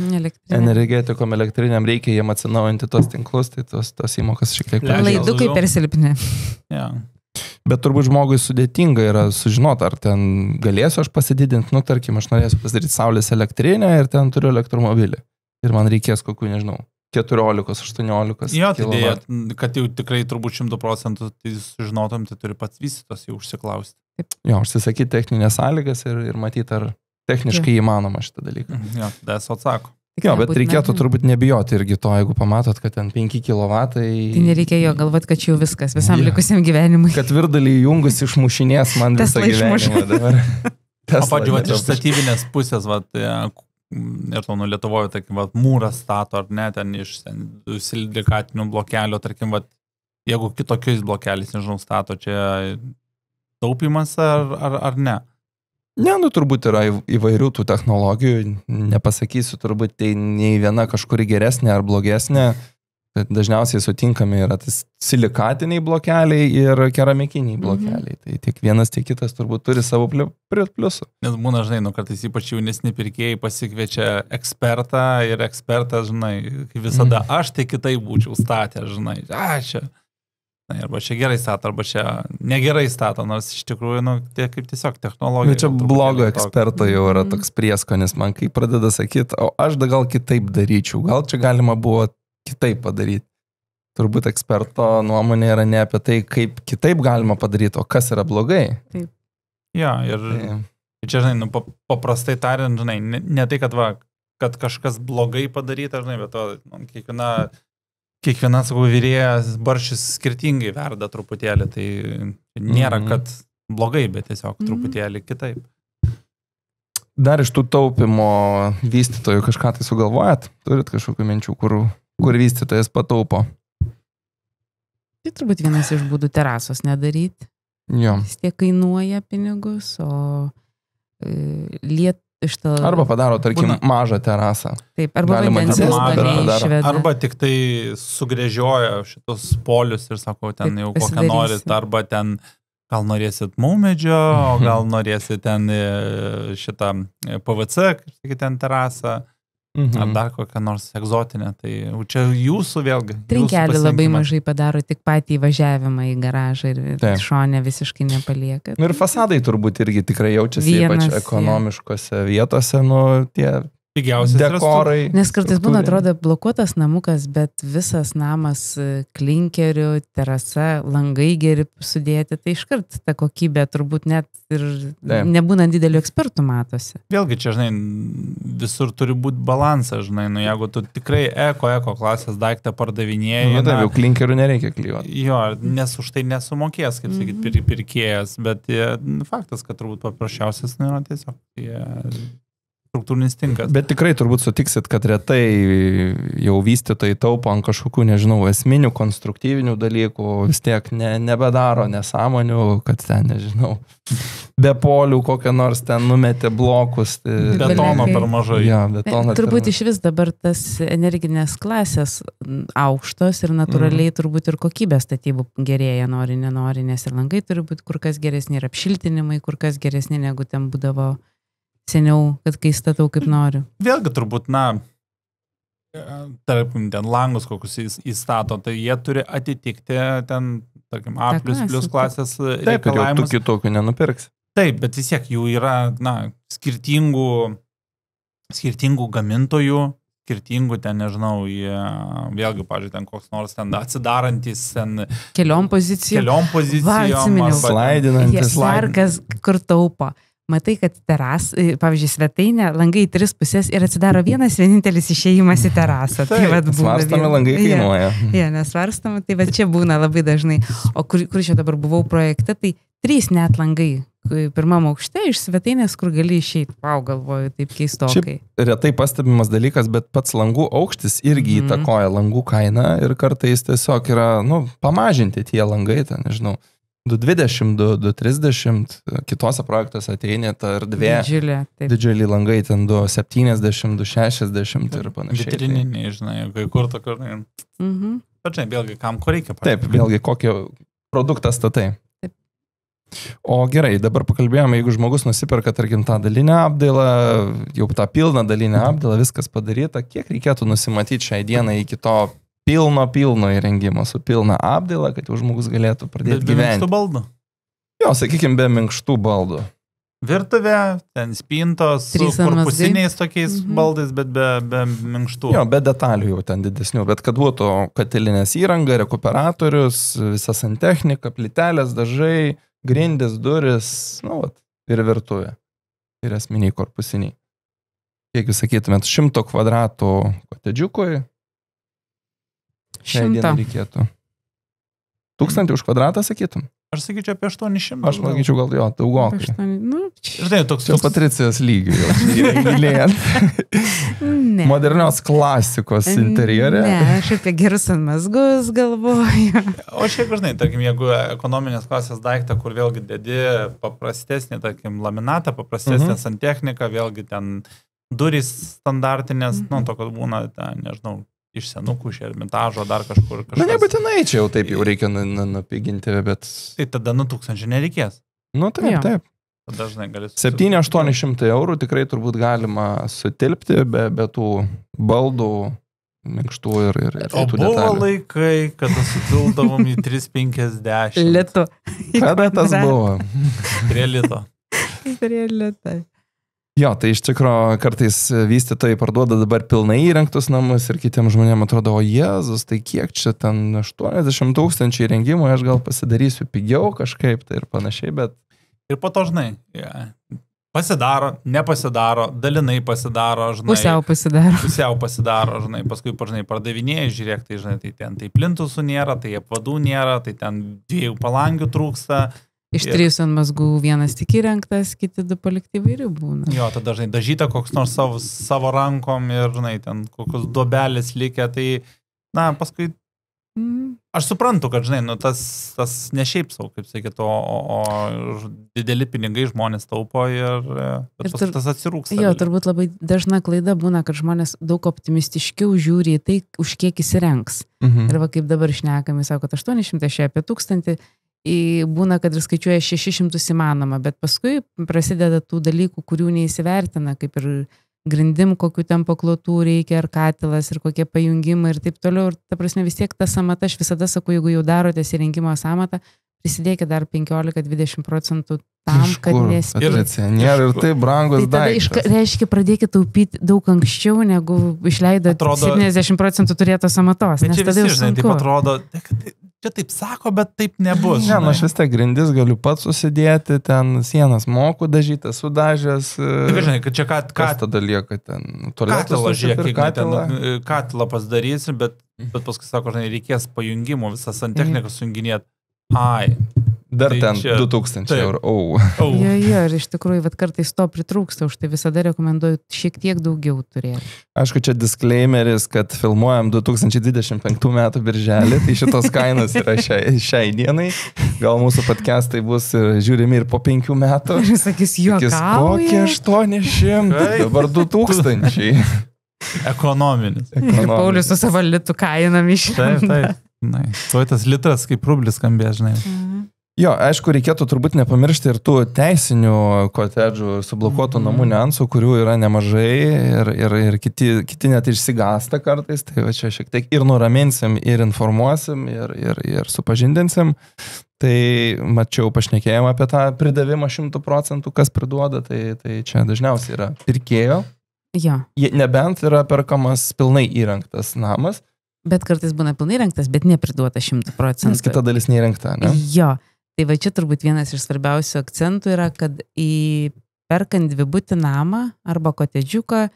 energetikom, elektriniam, reikia jiem atsinaujinti tos tinklus, tai tos įmokas šiek tiek laidukai per silpni. Ja. Bet turbūt žmogui sudėtinga yra sužinoti, ar ten galėsiu aš pasididinti, nu tarkim, aš norėsiu pasidaryti saulės elektrinę ir ten turiu elektromobilį. Ir man reikės kokių, nežinau, 14-18 jo, tai dėja, kad jau tikrai turbūt 100% tai sužinotum, tai turi pats vystytos jau užsiklausti. Jo, užsisakyti techninės sąlygas ir matyti, ar techniškai įmanoma šitą dalyką. Jo, tada esu atsako. Jo, bet reikėtų turbūt nebijoti irgi to, jeigu pamatot, kad ten 5 kW. Tai nereikia jo galvoti, kad čia jau viskas, visam likusiam gyvenimui. Kad virdalį jungus išmušinės man visą gyvenimą dabar. O pažiūrėt, iš statybinės pusės, ir to nuo Lietuvoje, tarkim, mūras stato, ar ne, ten iš silikatinių blokelių, tarkim, jeigu kitokiais blokeliais, nežinau, stato, čia taupimas ar ne? Ne, nu turbūt yra įvairių tų technologijų, nepasakysiu, turbūt tai nei viena kažkuri geresnė ar blogesnė, dažniausiai sutinkami yra tas silikatiniai blokeliai ir keramikiniai blokeliai, tai tiek vienas, tiek kitas turbūt turi savo pliusų. Nes būna, žinai, kartais ypač jaunesni pirkėjai pasikviečia ekspertą ir ekspertas, žinai, visada aš tai kitaip būčiau statęs, žinai, čia. Arba čia gerai stato, arba čia negerai stato, nors iš tikrųjų, tai kaip tiesiog technologija. Bet čia blogo eksperto jau yra toks prieskonis, man kai pradeda sakyti, o aš gal kitaip daryčiau, gal čia galima buvo kitaip padaryti. Turbūt eksperto nuomonė yra ne apie tai, kaip kitaip galima padaryti, o kas yra blogai. Taip. Ja, ir čia, žinai, paprastai tariant, žinai, ne tai, kad kažkas blogai padaryta, žinai, bet to kiekviena, sakau, virėjas barščius skirtingai verda truputėlį, tai nėra, kad blogai, bet tiesiog truputėlį kitaip. Dar iš tų taupimo vystytojų kažką tai sugalvojat? Turit kažkokių minčių, kur vystytojas pataupo? Tai turbūt vienas iš būdų terasos nedaryti. Jo. Vis tiek kainuoja pinigus, o Arba padaro, tarkim, mažą terasą. Taip, arba vandens išveda. Arba tik tai sugrėžioja šitus polius ir sako, ten jau kokią norit, arba ten gal norėsit maumedžio, o gal norėsit ten šitą PVC, kaip sakyti, ten terasą, ar dar kokią nors egzotinę. Tai čia jūsų vėlgi. Trinkelį labai mažai padaro, tik patį įvažiavimą į garažą ir šonę visiškai nepalieka. Ir fasadai turbūt irgi tikrai jaučiasi ypač ekonomiškose vietose, tie pigiausias dekorai. Nes kartais būna, atrodo, blokuotas namukas, bet visas namas klinkeriu, terasa, langai geri sudėti, tai iškart ta kokybė turbūt net ir nebūna didelių ekspertų matosi. Vėlgi čia, žinai, visur turi būti balansas, žinai, jeigu tu tikrai eko klasės daiktą pardavinėjai. Jau klinkerių nereikia klijuoti. Jo, nes už tai nesumokės, kaip sakyti, pirkėjas, bet faktas, kad turbūt paprasčiausias yra tiesiog struktūrinis tinkas. Bet tikrai turbūt sutiksit, kad retai jau vystytojai taupo ant kažkokių, nežinau, esminių, konstruktyvinių dalykų, vis tiek nebedaro nesąmonių, kad ten, nežinau, be polių kokią nors ten numetė blokus. Betono per mažai. Ja, betono turbūt iš vis dabar tas energinės klasės aukštos ir natūraliai turbūt ir kokybė statybų gerėja, nori, nenori, nes ir langai turi būti kur kas geresni ir apšiltinimai kur kas geresni, negu ten būdavo seniau, kad kai statau kaip noriu. Vėlgi turbūt, tarkim, ten langus kokius įstato, tai jie turi atitikti ten, tarkim, A++ klasės reikalavimus. Taip, ir jau tu kitokių nenupirks. Taip, bet vis tiek jų yra, skirtingų gamintojų, skirtingų ten, nežinau, vėlgi, pažiūrėjau, ten koks nors ten atsidarantis ten keliom pozicijom. Slaidinantis. Sarkas, kur taupo. Matai, kad pavyzdžiui, svetainė, langai į 3 pusės ir atsidaro vienintelis išėjimas į terasą. Taip, svarstami langai kainuoja. Nesvarstami, tai čia būna labai dažnai. O kur čia dabar buvau projekte, tai 3 net langai. Pirmam aukšte iš svetainės, kur gali išeiti. Pau, galvoju, taip keistokai. Šiaip retai pastebimas dalykas, bet pats langų aukštis irgi įtakoja langų kainą ir kartais tiesiog yra, pamažinti tie langai, ten, nežinau. 220, 230, kitose projektuose ateini ta erdvė. Didžiulė, taip. Didžiuliai langai ten 270, 260 ir panašiai. Vitrininiai, žinai, kai kur tokio, žinai. Bet žinai, vėlgi, kam ko reikia. Taip, vėlgi, kokį produktą statai. Taip. O gerai, dabar pakalbėjome, jeigu žmogus nusiperka, tarkim, tą dalinę apdailą, jau tą pilną dalinę apdailą, viskas padaryta, kiek reikėtų nusimatyti šiai dienai iki to pilno įrengimo, su pilna apdaila, kad jau žmogus galėtų pradėti gyventi. Be minkštų baldų? Jo, sakykime, be minkštų baldų. Virtuvė, ten spintos, su korpusiniais tokiais baldais, bet be minkštų. Jo, be detalių jau ten didesnių, bet kad būtų katilinės įranga, rekuperatorius, visa santechnika, plytelės, dažai, grindis, duris, ir virtuvė. Ir esminiai korpusiniai. Kiek jūs sakytumėt, 100 kvadratų kotedžiukui? 100 reikėtų. 1000 už kvadratą, sakytum? Aš sakyčiau apie 800. Aš sakyčiau gal jo, daugokai. Žinai, toks Patricijos lygių jau. Modernios klasikos interjerė. Ne, aš apie gerus antmazgus galvoju. O šiaip, žinai, tarkim, jeigu ekonominės klasės daiktą, kur vėlgi dedi paprastesnį, tarkim, laminatą, paprastesnį santechniką, vėlgi ten durys standartinės, tokios būna, nežinau, iš senukų, iš ermitažo, dar kažkur. Na, nebūtinai čia jau taip jau reikia nupiginti, bet... Tai tada 1000 nereikės. Taip. Tada, žinai, gali... 700-800 eurų tikrai turbūt galima sutilpti be tų baldų, minkštų ir o buvo detalių. Laikai, kada sutildavom į 3,50. Litų. Kada tas buvo? Prie lito. Prie lito. Jo, tai iš tikrųjų kartais vystytojai parduoda dabar pilnai įrengtus namus ir kitiems žmonėms atrodo, o Jėzus, tai kiek čia ten 80 000 įrengimų, aš gal pasidarysiu pigiau kažkaip tai ir panašiai, bet... Ir po to, žinai, pasidaro, nepasidaro, dalinai pasidaro, žinai. Pusiau pasidaro, žinai, paskui, žinai, pardavinėjai, žiūrėk, tai, žinai, tai ten tai plintusų nėra, tai apvadų nėra, tai ten 2 palangių trūksta. Iš 3 antmazgų vienas tik įrengtas, kiti 2 palikti įvairių būna. Jo, tada dažnai dažyta koks nors savo rankom ir, žinai, ten kokios duobelės likę, tai, paskui, aš suprantu, kad, žinai, tas ne šiaip savo, kaip sakyt, o dideli pinigai žmonės taupo ir tas atsirūksta. Jo, turbūt labai dažna klaida būna, kad žmonės daug optimistiškiau žiūri į tai, už kiek įsirengs. Ir va, kaip dabar šnekami, sako, 800, šia apie 1000, būna, kad ir skaičiuoja 600 įmanoma, bet paskui prasideda tų dalykų, kurių neįsivertina, kaip ir grindim, kokių ten paklotų reikia, ar katilas, ir kokie pajungimai ir taip toliau. Ir ta prasme vis tiek ta samata, aš visada sakau, jeigu jau darote įrengimo samatą, prisidėkite dar 15-20% tam, kad nespėtumėte. Ir tai brangus daiktas. Tai reiškia, pradėkite taupyti daug anksčiau, negu išleido 70% turėto samatos. Nes tada jau sunku. Taip atrodo, čia taip sako, bet taip nebus. Ne, aš vis tiek grindis galiu pats susidėti, ten sienas moku dažyti, sudažęs. Tai žinai, kad čia kas tada lieka ten? Katilą žiūrėk, katilą pasidarysi, bet paskui sako, žinai, reikės pajungimų, visą santechniką sujunginėti. Dar tai ten čia, 2000 eurų. Jo, ir iš tikrųjų, kartais to pritrūksta, už tai visada rekomenduoju šiek tiek daugiau turėti. Aišku, čia disclaimeris, kad filmuojam 2025 metų birželį, tai šitos kainos yra šiai dienai. Gal mūsų podcastai bus žiūrimi ir po 5 metų. Ir sakys, kokie 800, dabar 2000. Ekonominis. Paulius su savo litų kainom išėjo. Taip. Tuoj tas litras kaip rublis skambės, žinai. Jo, aišku, reikėtų turbūt nepamiršti ir tų teisinių kotedžų sublokuotų namų niuansų, kurių yra nemažai ir kiti net išsigąsta kartais, tai va čia šiek tiek ir nuraminsim, ir informuosim, ir supažindinsim. Tai mačiau pašnekėjimą apie tą pridavimą 100%, kas priduoda, tai čia dažniausiai yra pirkėjo. Jo. Nebent yra perkamas pilnai įrengtas namas. Bet kartais būna pilnai įrengtas, bet nepriduota 100%. Nes kita dalis neįrengta, ne? Jo. Tai va čia turbūt vienas iš svarbiausių akcentų yra, kad perkant dvibutį namą arba kotedžiuką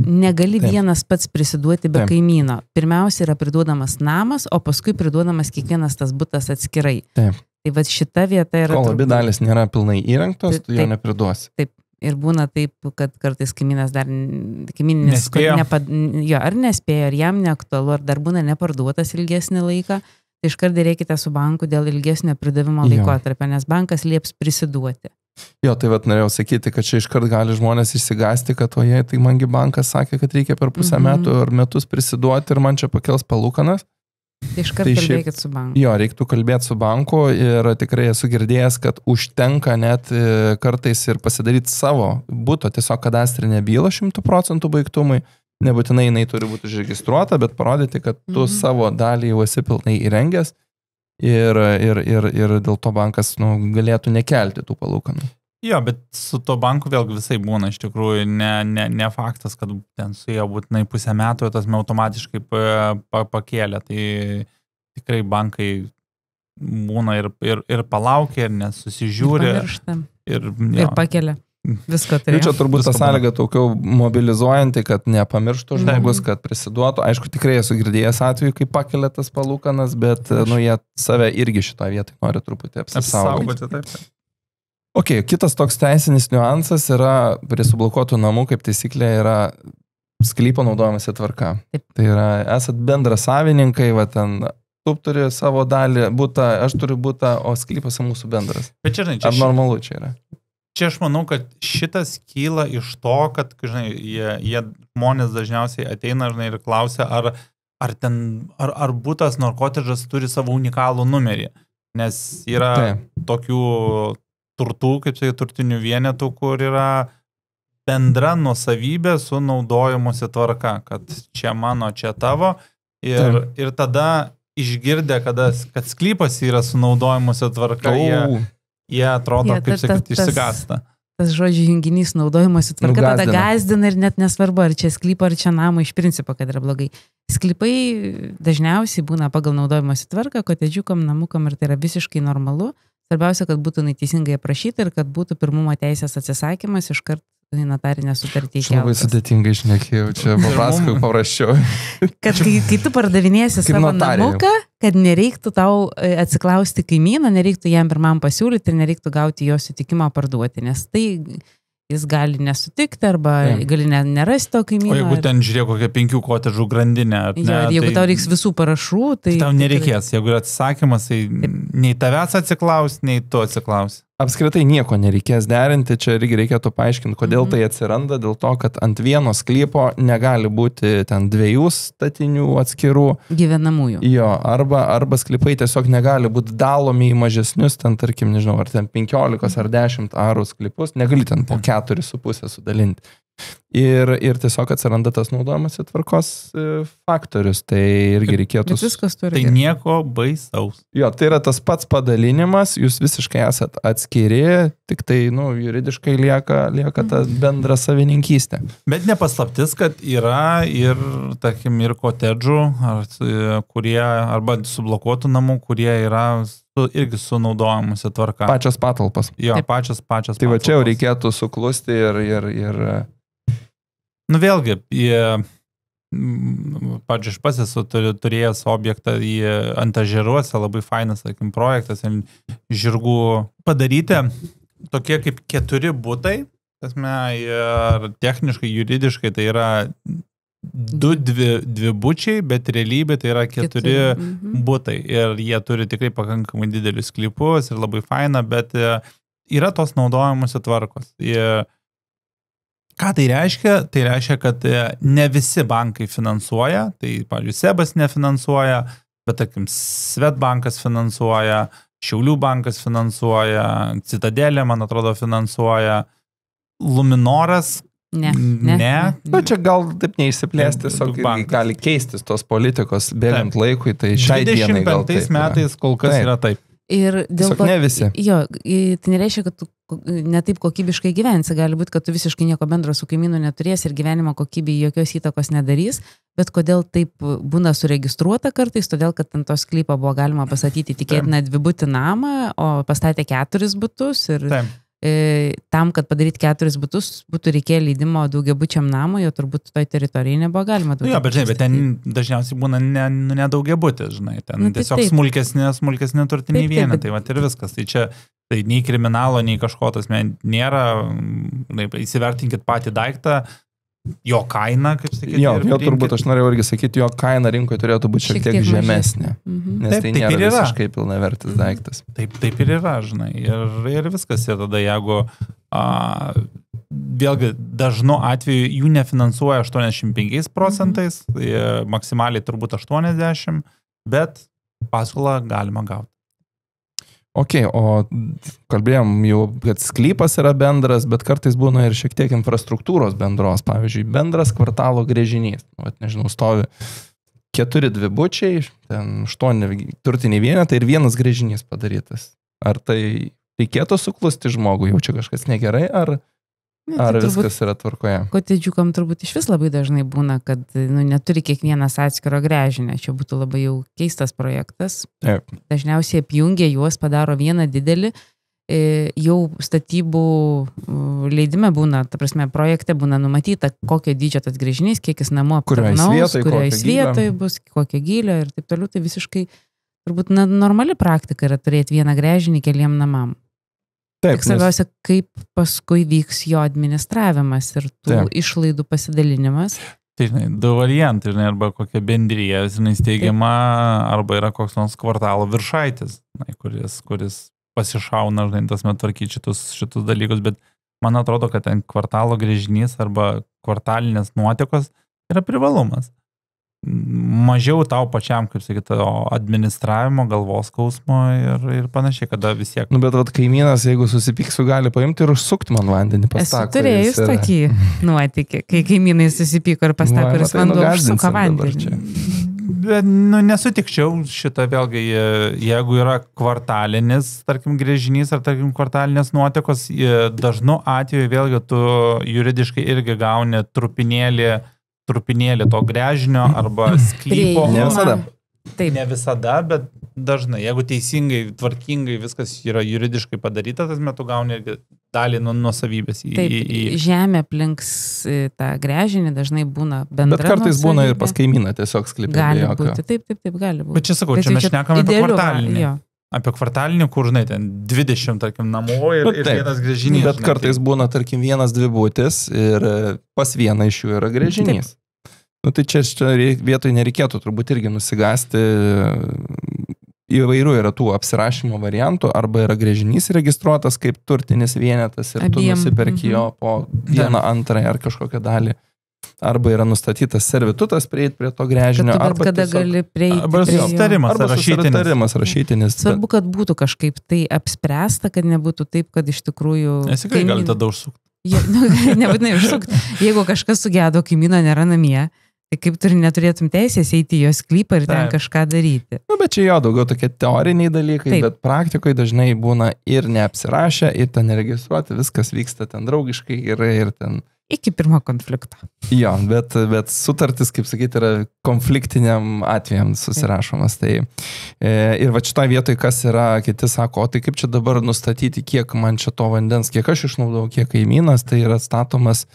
negali vienas pats prisiduoti be kaimyno. Pirmiausia yra priduodamas namas, o paskui priduodamas kiekvienas tas butas atskirai. Taip. Tai va šita vieta yra... Kol abi dalis nėra pilnai įrengtos, tu jo nepriduosi. Taip. Ir būna taip, kad kartais kaimynas nespėjo. Ar nespėjo, ar jam neaktualu, ar dar būna neparduotas ilgesnį laiką. tai iškart dėrėkite su banku dėl ilgesnio pridavimo laikotarpio, nes bankas lieps prisiduoti. Jo, tai vat norėjau sakyti, kad čia iškart gali žmonės išsigąsti, kad oje, tai mangi bankas sakė, kad reikia per pusę metų ar metus prisiduoti ir man čia pakels palūkanas. Tai iškart kalbėkit su banku. Jo, reiktų kalbėti su banku ir tikrai esu girdėjęs, kad užtenka net kartais ir pasidaryti savo būto tiesiog kadastrinę bylą 100% baigtumui. Nebūtinai jinai turi būti užregistruota, bet parodyti, kad tu savo dalį jau esi pilnai įrengęs ir dėl to bankas galėtų nekelti tų palūkanų. Jo, bet su to banku vėlgi visai būna, iš tikrųjų, ne faktas, kad ten su jie būtinai pusę metų, tas automatiškai pakėlė. Tai tikrai bankai būna ir palaukia, ir nesusižiūri. Ir pakelia. Visko tai. Čia turbūt ta sąlyga taukiau mobilizuojanti, kad nepamirštų žmogus, kad prisiduotų. Aišku, tikrai esu girdėjęs atveju, kai pakelia tas palūkanas, bet jie save irgi šitą vietą nori truputį apsisaugoti. Taip. Ok, kitas toks teisinis niuansas yra, prie sublokuotų namų, kaip taisyklė, yra sklypo naudojamasi tvarka. Taip. Tai yra, esat bendra savininkai, ten tu turi savo dalį, butą, aš turiu butą, o sklypas mūsų bendras. Bet čia, ar normalu čia yra? Čia aš manau, kad šitas kyla iš to, kad, jie žmonės dažniausiai ateina, ir klausia, ar butas narkotedžas turi savo unikalų numerį. Nes yra tokių turtų, kaip sakai, turtinių vienetų, kur yra bendra nuosavybė su naudojimuose tvarka, kad čia mano, čia tavo. Ir tada išgirdę, kad sklypas yra su naudojimuose tvarka, jie atrodo, kaip sakyti, išsigąsta. Tas žodžių junginys naudojimuose tvarka tada gazdina ir net nesvarbu, ar čia sklypo, ar čia namo, iš principo, kad yra blogai. Sklypai dažniausiai būna pagal naudojimuose tvarką, kotedžiukam, namukam ir tai yra visiškai normalu. Svarbiausia, kad būtų teisingai aprašyta ir kad būtų pirmumo teisės atsisakymas iškart notarinę sutartį įkeltas. Labai sudėtingai išnekėjau, čia papasakau paprasčiau. Kad kai tu pardavinėsi savo namuką, kad nereiktų tau atsiklausti kaimyną, nereiktų jam pirmam pasiūlyti ir nereiktų gauti jo sutikimą parduoti, nes tai jis gali nesutikti arba gali nerasti to kaimyno. O jeigu ten žiūrėjo kokią 5 kotedžų grandinę, jeigu tau reiks visų parašų, tai tau nereikės. Jeigu yra atsisakymas, tai nei tavęs atsiklaus, nei tu atsiklaus. Apskritai nieko nereikės derinti, čia irgi reikėtų paaiškinti, kodėl tai atsiranda, dėl to, kad ant vieno sklypo negali būti ten 2 statinių atskirų. Gyvenamųjų. Jo, arba sklypai tiesiog negali būti dalomi į mažesnius, ten tarkim, nežinau, ar ten 15 ar 10 arų sklypus, negali ten po 4,5 sudalinti. Ir tiesiog atsiranda tas naudojimas tvarkos faktorius, tai irgi reikėtų... Tai nieko baisaus. Jo, tai yra tas pats padalinimas, jūs visiškai esat atskiri, tik tai, juridiškai lieka ta bendra savininkystė. Bet nepaslaptis, kad yra ir, tarkim, ir kotedžų, arba sublokuotų namų, kurie yra irgi su naudojimuose tvarka. Pačios patalpas. Jo, pačios patalpas. Tai va čia jau reikėtų suklusti ir vėlgi, pačiu, aš pats esu turėjęs objektą ant ežeruose, labai fainas, sakim, projektas, žirgų padaryti, tokie kaip 4 butai, ir techniškai, juridiškai tai yra 2 bučiai, bet realybė tai yra 4 butai ir jie turi tikrai pakankamai didelius sklypus ir labai faina, bet yra tos naudojimuose tvarkos. Ką tai reiškia? Tai reiškia, kad ne visi bankai finansuoja, tai, pavyzdžiui, Sebas nefinansuoja, bet, tarkim, Svetbankas finansuoja, Šiaulių bankas finansuoja, Citadelė, man atrodo, finansuoja, Luminoras. Ne. Čia gal taip neišsiplės, tiesiog gali keistis tos politikos bėgant laikui, tai šiai dienai gal taip. 25 metais kol kas yra taip. Ir dėl to, ne visi. Jo, tai nereiškia, kad tu netaip kokybiškai gyvensi, gali būti, kad tu visiškai nieko bendro su kaimynu neturės ir gyvenimo kokybei jokios įtakos nedarys, bet kodėl taip būna suregistruota kartais, todėl, kad ant to sklypo buvo galima pastatyti tikėtina 2-butį namą, o pastatė 4 butus ir tam, kad padaryti 4 butus, būtų reikėję leidimo daugiabučiam namui, o turbūt toj teritorijai nebuvo galima daugiau. Jo, bet ten dažniausiai būna ne daugiabutis, ten tiesiog smulkesni turtiniai vienetai, ir viskas. Tai čia tai nei kriminalo, nei kažko tas nėra, įsivertinkit patį daiktą, jo kaina, kaip sakyti. Jo, turbūt aš norėjau irgi sakyti, jo kaina rinkoje turėtų būti šiek tiek žemesnė, nes Taip, tai taip nėra ir yra. visiškai pilnavertis daiktas. Taip ir yra, žinai. Ir viskas. Ir tada jeigu vėlgi dažnu atveju jų nefinansuoja 85%, maksimaliai turbūt 80%, bet paskolą galima gauti. Ok, o kalbėjom jau, kad sklypas yra bendras, bet kartais būna ir šiek tiek infrastruktūros bendros. Pavyzdžiui, bendras kvartalo gręžinys. Vat, nežinau, stovi 4 dvibučiai, ten 8 turtiniai vienetai ir vienas gręžinys padarytas. Ar tai reikėtų suklusti žmogui, jau čia kažkas negerai, ar viskas yra tvarkoje? Kotedžiukam turbūt iš vis labai dažnai būna, kad neturi kiekvienas atskiro gręžinio. Čia būtų labai jau keistas projektas. Taip. Dažniausiai apjungia juos, padaro vieną didelį. Jau statybų leidime būna, ta prasme, projekte būna numatyta, kokio dydžio tas gręžinys, kiek jis namų aptarnaus, kurioje vietoje bus, kokio gylio ir taip toliau. Tai visiškai turbūt normali praktika yra turėti vieną gręžinį keliem namam. Taip, tik svarbiausia, kaip paskui vyks jo administravimas ir tų išlaidų pasidalinimas. Tai, žinai, 2 variantai, žinai, arba kokia bendrija, žinai, steigiama, arba yra koks nors kvartalo viršaitis, žinai, kuris pasišauna, žinai, tas tvarkyti šitus dalykus, bet man atrodo, kad ten kvartalo gręžinys arba kvartalinės nuotekos yra privalumas. Mažiau tau pačiam, kaip sakyti, administravimo, galvos skausmo ir panašiai, kada vis tiek. Bet vat kaimynas, jeigu susipyksiu, gali paimti ir užsukti man vandenį pas tą. Esu turėjus tokį nuotykį, kai kaimynai susipyko ir pas tą, kuris vanduo užsuka vandenį. Bet, nesutikčiau šitą vėlgi, jeigu yra kvartalinis, tarkim, gręžinys ar, tarkim, kvartalinės nuotekos, dažnu atveju vėlgi tu juridiškai irgi gauni trupinėlį to gręžinio arba sklypo. Ne visada. Taip. Ne visada, bet dažnai. Jeigu teisingai, tvarkingai viskas yra juridiškai padaryta, tas metu gauni dalį nuosavybės. Taip, žemė aplinks tą gręžinį dažnai būna bendra. Bet kartais būna ir pas kaimyną tiesiog sklype. Gali būti, taip, gali būti. Bet čia sakau, čia mes šnekame apie kvartalinį. Apie kvartalinį, kur, žinai, ten 20, tarkim, namų ir vienas gręžinys. Bet kartais būna, tarkim, 1-2 butis ir pas vieną iš jų yra gręžinys. Tai čia vietoj nereikėtų turbūt irgi nusigasti. Įvairių yra tų apsirašymo variantų, arba yra gręžinys registruotas kaip turtinis vienetas ir tu nusiperki jo po 1/2 ar kažkokią dalį. Arba yra nustatytas servitutas prieiti prie to gręžinio. Arba kada gali prieiti. Arba susitarimas rašytinis. Svarbu, kad būtų kažkaip tai apspręsta, kad nebūtų taip, kad iš tikrųjų... Tikrai gali tada užsukti. Nebūtinai užsukti. Jeigu kažkas sugedo, kaimyno nėra namie, tai kaip neturėtum teisės eiti į jo sklypą ir ten kažką daryti. Bet čia jo daugiau tokie teoriniai dalykai, bet praktikoje dažnai būna ir neapsirašę, ir ten neregistruoti, viskas vyksta ten draugiškai gerai ir ten... Iki pirmo konflikto. Jo, bet sutartis, kaip sakyti, yra konfliktiniam atvejam susirašomas. Tai, ir va šitoj vietoj, kas yra, kiti sako, o tai kaip čia dabar nustatyti, kiek man čia to vandens, kiek aš išnaudau, kiek kaimynas, tai yra statomas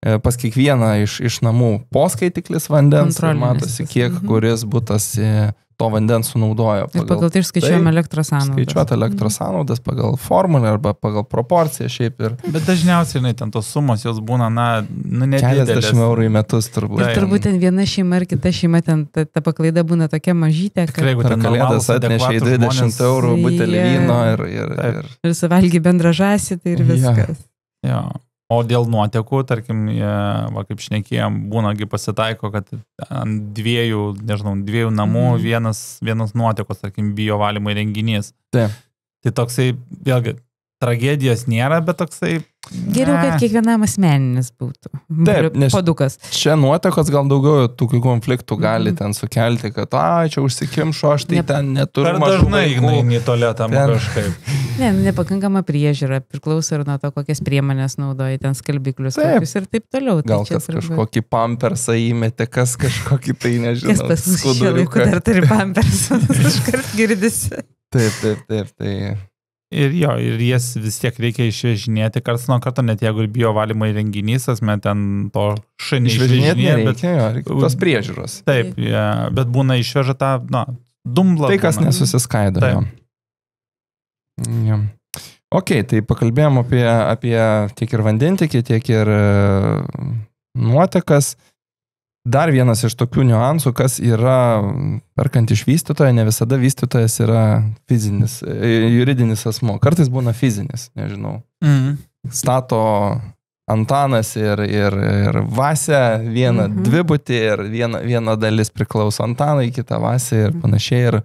pas kiekvieną iš namų poskaitiklis vandens, ir matosi, kiek kuris būtas to vandens sunaudojo. Pagal tai išskaičiuojame elektros sąnaudas. Skaičiuoti elektros sąnaudas pagal formulę arba pagal proporciją šiaip ir... Bet dažniausiai, ten tos sumos jos būna, nedidelės. Keliasdešimt eurų į metus turbūt. Ir turbūt ten viena šeima ir kita šeima, ten ta paklaida būna tokia mažytė, kad... Per kalėdas atnešė 20 eurų butelį vyno ir suvalgy bendrą žąsį, tai ir viskas. Jo. O dėl nuotekų, tarkim, kaip šnekėjom, būnagi pasitaiko, kad ant dviejų namų vienas nuotekos, tarkim, biovalymo įrenginys. Taip. Tai toksai, vėlgi, tragedijos nėra, bet toksai... Geriau, kad kiekvienam asmeninis būtų. Taip, nes padukas. Čia nuotekos gal daugiau tokių konfliktų gali ten sukelti, kad čia užsikimšo, aš tai ten neturiu mažų vaikų. Per dažnai į tualetą kažkaip. Nepakankama priežiūra, priklauso ir nuo to, kokias priemonės naudoji, ten skalbiklius kokius ir taip toliau. Gal kas kažkokį pampersą įmetė, kas kažkokį tai nežinau. Kas pas šią laikų dar turi pampersą, iškart girdisi. Taip. Ir jas vis tiek reikia išvežinėti karts nuo karto, net jeigu ir biovalymo įrenginys, mes ten to šunį išvežinėti, reikia tos priežiūros. Taip, bet būna išveža tą, dumblą. Tai, kas nesusiskaido. Ok, tai pakalbėjom apie tiek ir vandentikį, tiek ir nuotekas. Dar vienas iš tokių niuansų, kas yra perkant iš vystytojo, ne visada vystytojas yra fizinis, juridinis asmo. Kartais būna fizinis, nežinau. Stato Antanas ir Vasė, vieną dvibutį ir viena dalis priklauso Antanai, kita Vasė ir panašiai.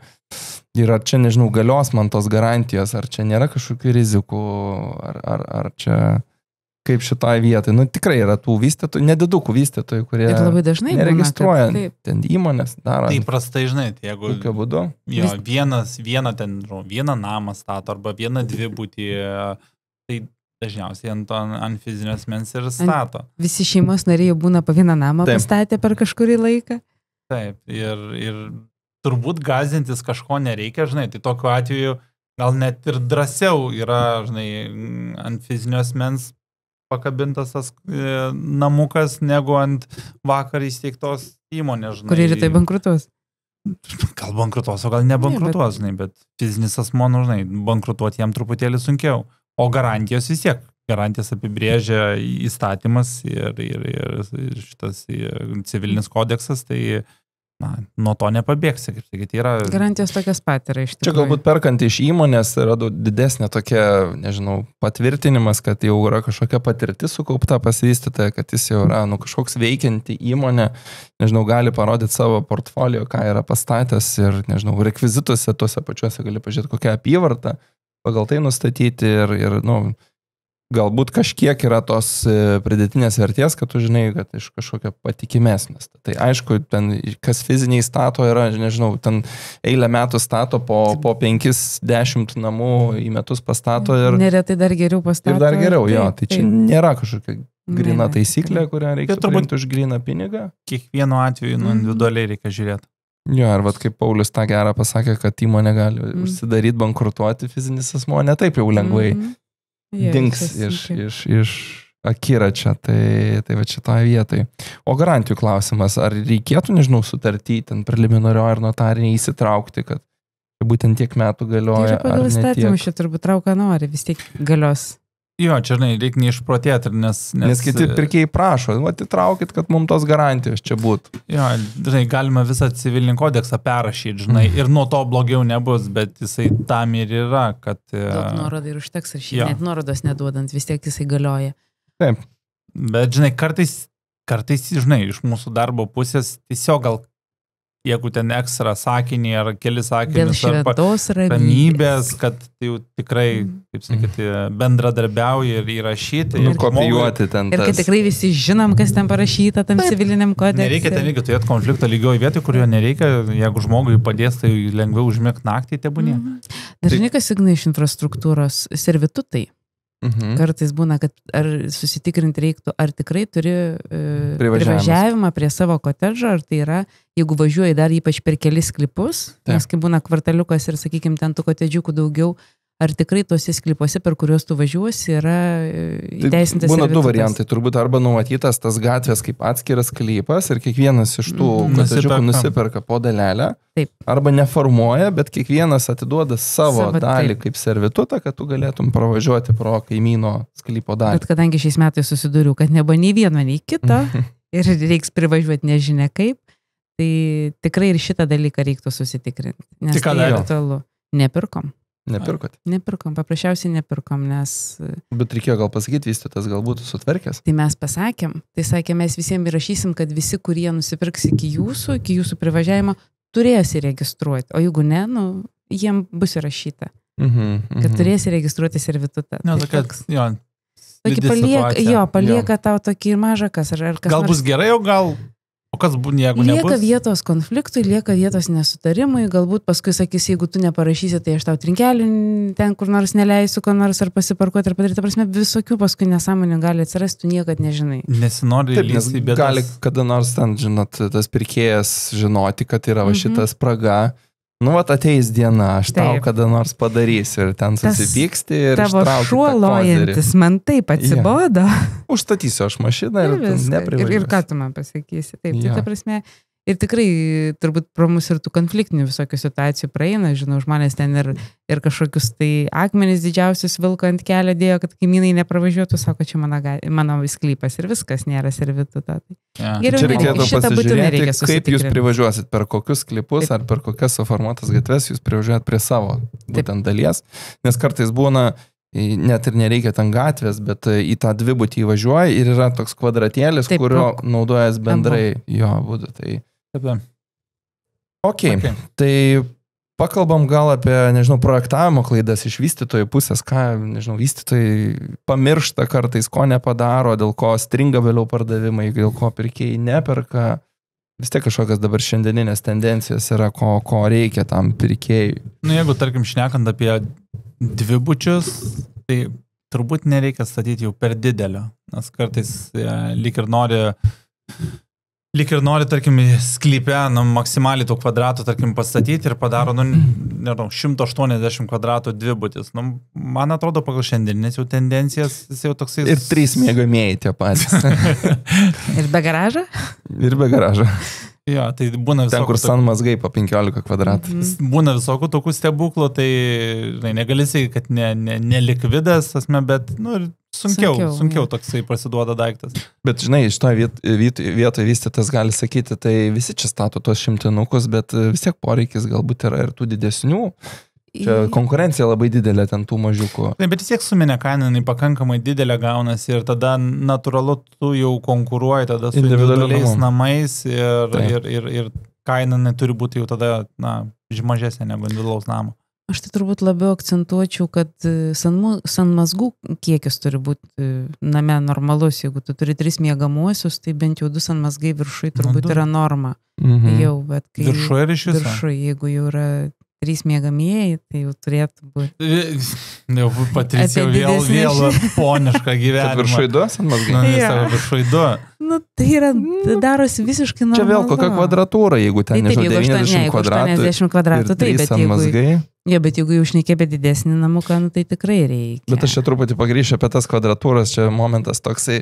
Ir ar čia, nežinau, galios man tos garantijos, ar čia nėra kažkokių rizikų, ar čia... kaip šitoje vietoje. Nu, tikrai yra tų vystytojų, nedidukų vystytojų, kurie neregistruoja ten įmonės, daro. Tai prastai, žinai, jeigu... Kokio būdu? Jo, vieną namą stato arba vieną dvibutį, tai dažniausiai ant fizinio asmens ir stato. Visi šeimos nariai būna po vieną namą pastatę per kažkurį laiką. Taip, ir turbūt gąsdintis kažko nereikia, žinai, tai tokiu atveju gal net ir drąsiau yra, žinai, ant fizinio asmens pakabintas tas namukas, negu ant vakar įsteigtos įmonės, žinai. Kuri rytai bankrutuos. Gal bankrutuos, o gal nebankrutuos, žinai, bet fizinis asmo, žinai, bankrutuoti jam truputėlį sunkiau. O garantijos vis tiek. Garantijas apibrėžia įstatymas ir šitas civilinis kodeksas, tai nuo to nepabėgsi, kaip sakyti, yra... Garantijos tokias pat yra iš tikrųjų. Čia galbūt perkant iš įmonės yra didesnė tokia, nežinau, patvirtinimas, kad jau yra kažkokia patirtis sukaupta pas vystytoją, kad jis jau yra, kažkoks veikianti įmonė, nežinau, gali parodyti savo portfolio, ką yra pastatęs ir, nežinau, rekvizituose tuose pačiuose gali pažiūrėti, kokią apyvartą, pagal tai nustatyti ir galbūt kažkiek yra tos pridėtinės vertės, kad tu žinai, kad iš kažkokio patikimesnės. Tai aišku, ten kas fiziniai stato yra, nežinau, ten eilę metų stato po 5-10 namų į metus pastato ir... Neretai dar geriau pastato. Ir dar geriau, jo. Tai čia nėra kažkokia grina taisyklė, kurią reikia turbūt už gryną pinigą. Kiekvienu atveju individualiai reikia žiūrėti. Jo, ar kaip Paulius tą gerą pasakė, kad įmonė gali užsidaryti, bankrutuoti, fizinis asmuo ne taip jau lengvai. Dings iš akiračio, tai va šitoje vietoje. O garantijų klausimas, ar reikėtų, nežinau, sutartį ten preliminario ar notarinį įsitraukti, kad būtent tiek metų galioja, tai pagal įstatymus čia turbūt trauka nori, vis tiek galios. Jo, čia, žinai, reikia neišprotėti, nes kiti pirkėjai prašo, atitraukit, kad mums tos garantijos čia būtų. Jo, žinai, galima visą civilinį kodeksą perrašyti, žinai, ir nuo to blogiau nebus, bet jisai tam ir yra, kad... Daug nuorodai ir užteks, ir šiandien net nuorodos neduodant, vis tiek jisai galioja. Taip. Bet, žinai, kartais, žinai, iš mūsų darbo pusės tiesiog gal jeigu ten ekstra sakinį ar keli sakinius ramybės, kad jau tikrai, kaip sakyti, bendradarbiauja ir įrašyti. Kopijuoti ten. Ir kad tikrai visi žinom, kas ten parašyta tam civiliniam kodekse. Nereikia ten irgi turėti konflikto lygioje vietoje, kurio nereikia, jeigu žmogui padės, tai lengviau užmigti naktį tebūnie. Dažnai kas signai iš infrastruktūros servitutai. Kartais būna, kad ar susitikrinti reiktų, ar tikrai turi privažiavimą prie savo kotedžo, ar tai yra, jeigu važiuoji dar ypač per kelis sklypus, nes kai būna kvartaliukas ir, sakykime, ten tų kotedžiukų daugiau, ar tikrai tuose sklypuose, per kuriuos tu važiuosi, yra įteisintas servitutas? Būna du variantai, turbūt arba numatytas tas gatvės kaip atskiras sklypas ir kiekvienas iš tų kotedžiukų nusiperka po dalelę, arba neformuoja, bet kiekvienas atiduoda savo dalį kaip servitutą, kad tu galėtum pravažiuoti pro kaimyno sklypo dalį. Bet kadangi šiais metais susidūriau, kad nebuvo nei vieno, nei kito ir reiks privažiuoti nežinia kaip, tai tikrai ir šitą dalyką reiktų susitikrinti. Nes tai aktualu. Nepirkom. Nepirkot? Nepirkom, paprasčiausiai nepirkom, nes... Bet reikėjo gal pasakyti, vystytojas galbūt sutvarkęs. Tai mes pasakėm, mes visiems įrašysim, kad visi, kurie nusipirks iki jūsų privažiavimo, turės įregistruoti, o jeigu ne, jiem bus įrašyta, kad turės įregistruoti servitutą. Palieka tau tokį mažą kas. Gal bus gerai, o gal... O kas būna, jeigu nebus? Lieka vietos konfliktui, lieka vietos nesutarimui, galbūt paskui sakys, jeigu tu neparašysi, tai aš tau trinkelį ten kur nors neleisiu, ko nors ar pasiparkuoti ar padaryti. Prasme, visokių paskui nesąmonių gali atsirasti, tu niekad nežinai. Nesinori lįsti, bet... Gali kada nors ten, žinot, tas pirkėjas žinoti, kad yra šita spraga. Ateis diena, aš tau kada nors padarysiu ir ten susipyksti ir ištraukiu tą kozirį. Tavo šuo lojantis man taip atsibodo. Užstatysiu aš mašiną ir neprivažiuosiu. Ir ką tu man pasakysi. Taip, tai ta prasme, Ir tikrai turbūt pro mus ir tų konfliktinių visokių situacijų praeina, žinau, žmonės ten ir kažkokius tai akmenis didžiausius vilko ant kelio dėjo, kad kaimynai nepravažiuotų, sako, čia mano sklypas ir viskas, nėra servituto. Čia reikėtų pasižiūrėti, kaip jūs privažiuosit, per kokius sklypus ar per kokias suformuotas gatves jūs privažiuojat prie savo būtent dalies, nes kartais būna net ir nereikia ten gatvės, bet į tą dvibutį įvažiuoja ir yra toks kvadratėlis, kurio naudojas bendrai jo būdu. Tai... Okay. Tai pakalbam gal apie, nežinau, projektavimo klaidas iš vystytojų pusės, ką, nežinau, vystytojai pamiršta kartais, ko nepadaro, dėl ko stringa vėliau pardavimai, dėl ko pirkėjai neperka. Vis tiek kažkokias dabar šiandieninės tendencijos yra, ko reikia tam pirkėjui. Jeigu, tarkim, šnekant apie dvibučius, tai turbūt nereikia statyti jau per didelio, nes kartais lyg ir nori, tarkim, sklype, maksimaliai tų kvadratų, tarkim, pastatyti ir padaro, nežinau, 180 kvadratų dvibutis. Man atrodo, pagal šiandieninės jau tendencijas, jis jau toksai... Ir 3 miegamieji tie patys. Ir be garažo? Ir be garažo. Jo, tai būna ten, kur sanmazgai po 15 kvadratų. Būna visokių tokių stebuklų, tai negali sakyti, kad nelikvidas, bet sunkiau toksai prasiduoda daiktas. Bet žinai, iš to vietoje vystytas gali sakyti, tai visi čia stato tuos šimtinukus, bet vis tiek poreikis galbūt yra ir tų didesnių. Čia konkurencija labai didelė ten tų mažiukų. Bet vis tiek suminė kaina, jinai pakankamai didelė gaunasi ir tada natūralu tu jau konkuruoji tada su individualiais namais ir kaina neturi būti jau tada mažesnė negu individualaus namo. Aš tai turbūt labiau akcentuočiau, kad sanmazgų kiekis turi būti name normalus. Jeigu tu turi 3 miegamuosius, tai bent jau 2 sanmazgai viršui turbūt yra norma. Jau, bet kai viršui ir iš viso? Viršui, jeigu jau yra 3 miegamieji, tai jau turėtų būti. Jau Patricija vėl ponišką gyvenimą. Kad viršui 2 sanmazgai? Viršui 2. Tai yra, darosi visiškai normalu. Čia vėl kokia kvadratūra, jeigu ten, nežinau, 90 kvadratų ir 3 sanmazgai. Bet jeigu jau šnekė apie didesnį namuką, tai tikrai reikia. Bet aš čia truputį pagrįšiu apie tas kvadratūras, čia momentas toksai,